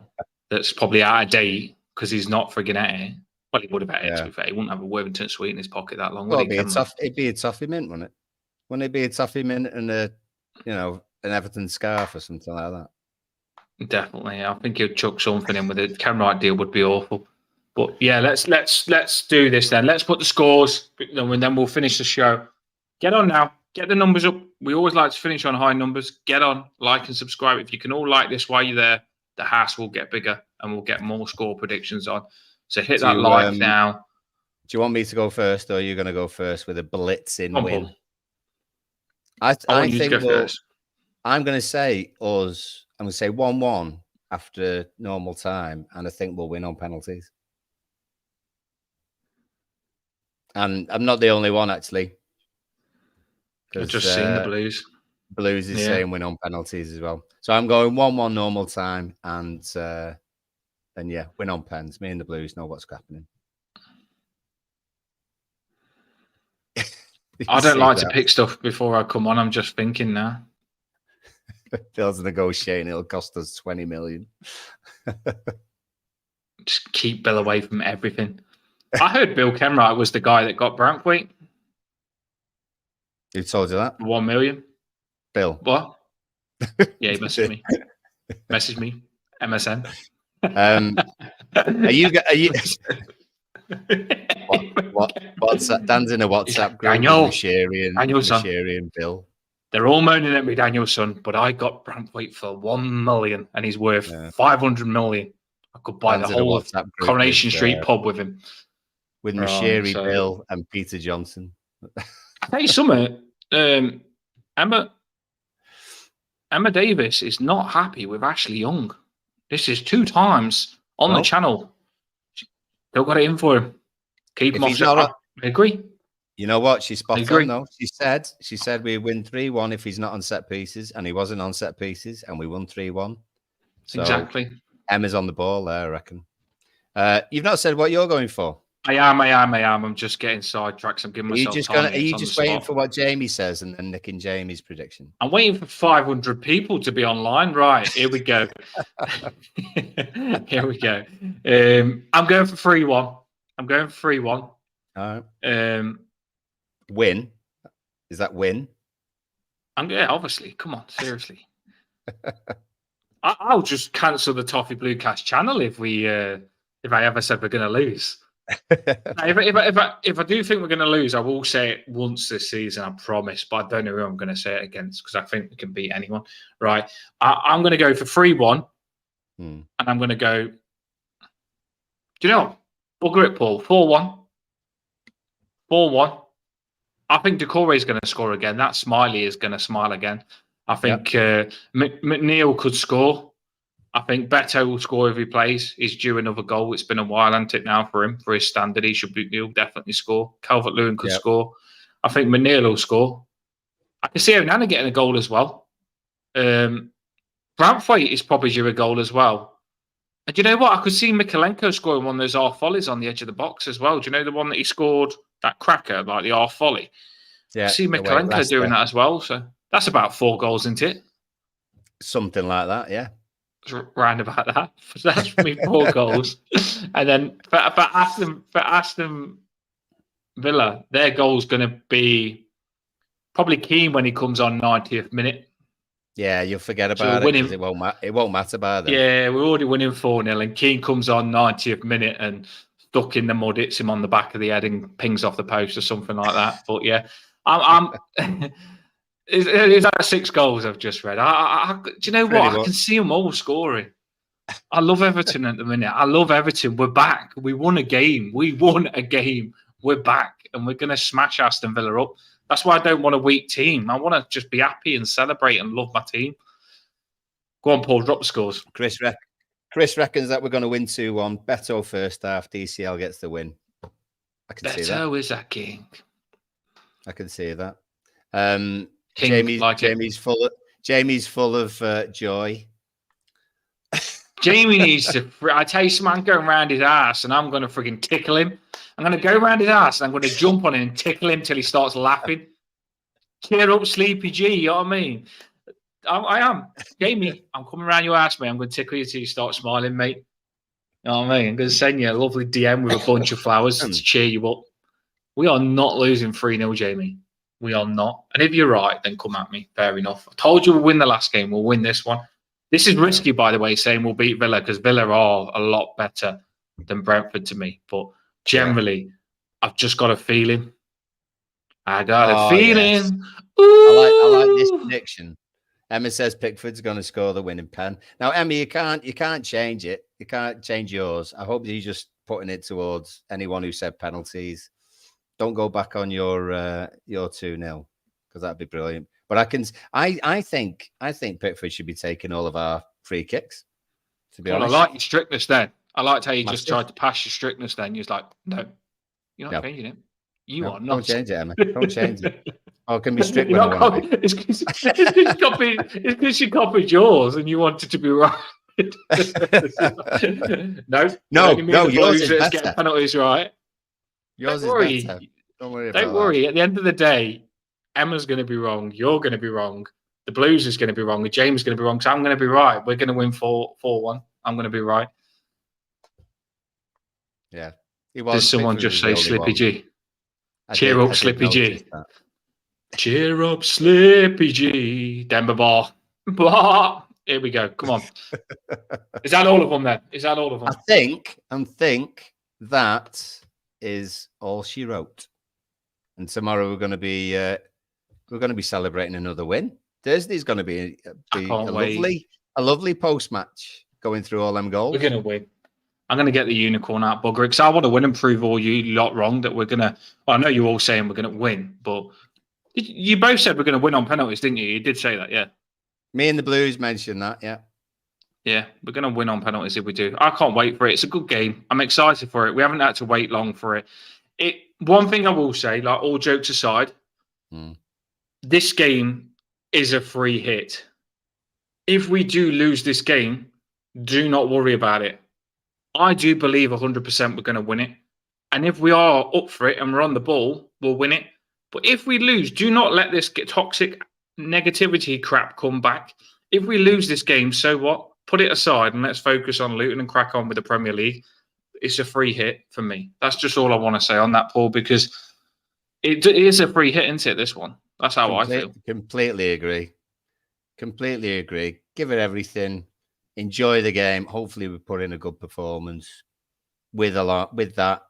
that's probably out of date because he's not frigging at it. Well, he would have had it, to be fair. He wouldn't have a Worthington suite in his pocket that long. Well, it'd be a toffee mint, wouldn't it? Wouldn't it be a toffee mint and an Everton scarf or something like that? Definitely. I think he'll chuck something in with it. Ken Wright deal would be awful. But yeah, let's do this then. Let's put the scores, and then we'll finish the show. Get on now. Get the numbers up. We always like to finish on high numbers. Get on, like and subscribe. If you can all like this while you're there, the house will get bigger and we'll get more score predictions on. So hit that like now. Do you want me to go first, or are you going to go first with a blitzing win? I think go first. I'm going to say us. I'm going to say 1-1 after normal time, and I think we'll win on penalties. And I'm not the only one, actually. I've just seen the Blues. Blues is saying win on penalties as well. So I'm going 1-1 normal time, and win on pens. Me and the Blues know what's happening. I don't like to pick stuff before I come on. I'm just thinking now. Phil's negotiating. It'll cost us 20 million. Just keep Bill away from everything. I heard Bill Kenwright was the guy that got Branthwaite. Who told you that? 1 million. Bill. What? Yeah, he messaged me. Message me. MSN. Are you? What's that? Dan's in a WhatsApp group with Mashiri and Bill. They're all moaning at me, Danielson, but I got Brantwaite for 1 million, and he's worth 500 million. I could buy Dan's the whole of Coronation Street pub with him. With Mashiri, Bill, and Peter Johnson. I tell you something, Emma Davis is not happy with Ashley Young. This is 2 times on the channel. Don't got it in for him. Keep him off. I agree. You know what? She's spot on, though. She said we win 3-1 if he's not on set pieces, and he wasn't on set pieces, and we won 3-1. So exactly. Emma's on the ball there, I reckon. You've not said what you're going for. I am. I'm just getting sidetracked. I'm giving myself time. Are you just waiting for what Jamie says and then nicking Jamie's prediction? I'm waiting for 500 people to be online. Right, here we go. Here we go. I'm going for 3-1. I'm going for 3-1. All right. Win? Is that win? Yeah, obviously. Come on, seriously. I'll just cancel the Toffee Bluecast channel if I ever said we're going to lose. If I do think we're going to lose, I will say it once this season, I promise. But I don't know who I'm going to say it against because I think we can beat anyone. Right? I'm going to go for 3-1, and I'm going to go. Do you know? Bugger it, Paul. 4-1. 4-1. I think Decore is going to score again. That Smiley is going to smile again. I think McNeil could score. I think Beto will score if he plays. He's due another goal. It's been a while, hasn't it, now for him? For his standard, he'll definitely score. Calvert-Lewin could score. I think McNeil will score. I can see Onana getting a goal as well. Brantwaite is probably due a goal as well. And you know what? I could see Mikalenko scoring one of those half volleys on the edge of the box as well. Do you know the one that he scored, that cracker, like the half volley? Yeah. I see Mikalenko doing that as well. So that's about 4 goals, isn't it? Something like that, yeah. Round about that. That's me 4 goals. And then for Aston Villa, their goal's going to be probably Keane when he comes on 90th minute. Yeah, you'll forget about it because it won't matter by then. Yeah, we're already winning 4-0 and Keane comes on 90th minute and stuck in the mud, hits him on the back of the head and pings off the post or something like that. But yeah, I'm is that 6 goals I've just read? Do you know what? I can see them all scoring. I love Everton at the minute. I love Everton. We're back. We won a game. We're back. And we're going to smash Aston Villa up. That's why I don't want a weak team. I want to just be happy and celebrate and love my team. Go on, Paul. Drop the scores. Chris reckons that we're going to win 2-1. Beto first half. DCL gets the win. I can see that. Beto is a king. I can see that. Jamie's full of joy. Jamie needs to. I tell you, some man going around his ass, and I'm going to frigging tickle him. I'm going to go around his ass, and I'm going to jump on him and tickle him till he starts laughing. Cheer up, Sleepy G. You know what I mean? I am. Jamie, I'm coming around your ass, mate. I'm going to tickle you till you start smiling, mate. You know what I mean? I'm going to send you a lovely DM with a bunch of flowers to cheer you up. We are not losing 3-0, Jamie. We are not. And if you're right, then come at me. Fair enough. I told you we'll win the last game. We'll win this one. This is risky, by the way, saying we'll beat Villa because Villa are a lot better than Brentford to me. But generally, I've just got a feeling. I got a feeling. Yes. I like this prediction. Emma says Pickford's going to score the winning pen. Now, Emma, you can't change it. You can't change yours. I hope you're just putting it towards anyone who said penalties. Don't go back on your 2-0 because that'd be brilliant. But I think Pickford should be taking all of our free kicks. To be honest, I like your strictness. Then I liked how you just tried to pass your strictness. Then you're like, no, you're not changing it. You are not. Don't change it, Emma. Don't change it. Oh, can be strict when I want to be. It's because you copied yours and you wanted to be right. No. Yours is better. Get penalties right. Yours is better. Don't worry about Don't worry. At the end of the day, Emma's going to be wrong. You're going to be wrong. The Blues is going to be wrong. And James is going to be wrong. So I'm going to be right. We're going to win 4-1. I'm going to be right. Yeah. Did someone just say Slippy G? Cheer up, Slippy G. Cheer up, Slippy G. Denver Bar. But here we go. Come on. Is that all of them then? Is that all of them? I think that is all she wrote. And tomorrow we're going to be celebrating another win. Thursday's going to be a lovely post match going through all them goals. We're going to win. I'm going to get the unicorn out, bugger, because I want to win and prove all you lot wrong that we're going to. Well, I know you're all saying we're going to win, but you both said we're going to win on penalties, didn't you? You did say that, yeah. Me and the Blues mentioned that, yeah. Yeah, we're going to win on penalties if we do. I can't wait for it. It's a good game. I'm excited for it. We haven't had to wait long for it. One thing I will say, like all jokes aside, this game is a free hit. If we do lose this game, do not worry about it. I do believe 100% we're going to win it. And if we are up for it and we're on the ball, we'll win it. But if we lose, do not let this toxic negativity crap come back. If we lose this game, so what? Put it aside and let's focus on Luton and crack on with the Premier League. It's a free hit for me. That's just all I want to say on that, Paul, because it is a free hit, isn't it, this one? That's how I feel. Completely agree. Completely agree. Give it everything. Enjoy the game. Hopefully we put in a good performance. With that,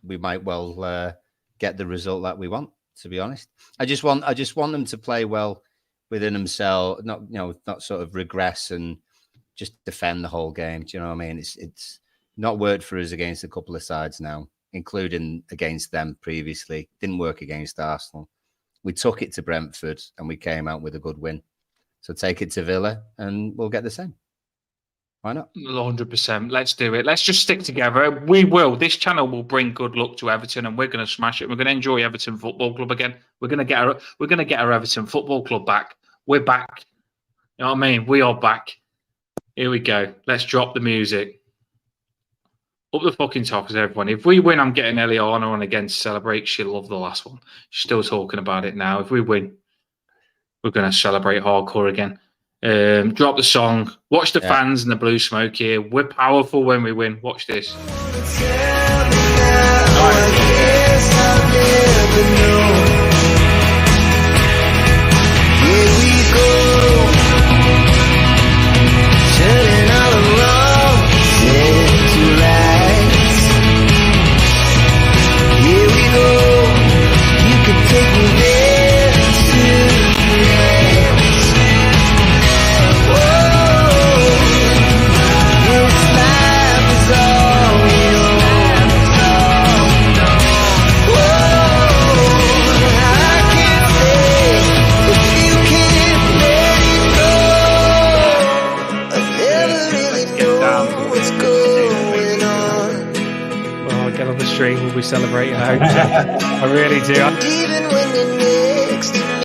we might well get the result that we want, to be honest. I just want them to play well within themselves, not sort of regress and just defend the whole game. Do you know what I mean? It's not worked for us against a couple of sides now, including against them previously. Didn't work against Arsenal. We took it to Brentford and we came out with a good win. So take it to Villa and we'll get the same. Why not? 100%. Let's do it. Let's just stick together. We will. This channel will bring good luck to Everton, and we're going to smash it. We're going to enjoy Everton Football Club again. We're going to get our Everton Football Club back. We're back. You know what I mean? We are back. Here we go. Let's drop the music. Up the fucking top, everyone. If we win, I'm getting Eliana on again to celebrate. She'll love the last one. She's still talking about it now. If we win, we're going to celebrate hardcore again. Drop the song. Watch the fans and the blue smoke here. We're powerful when we win. Watch this. We'll be celebrating. I really do.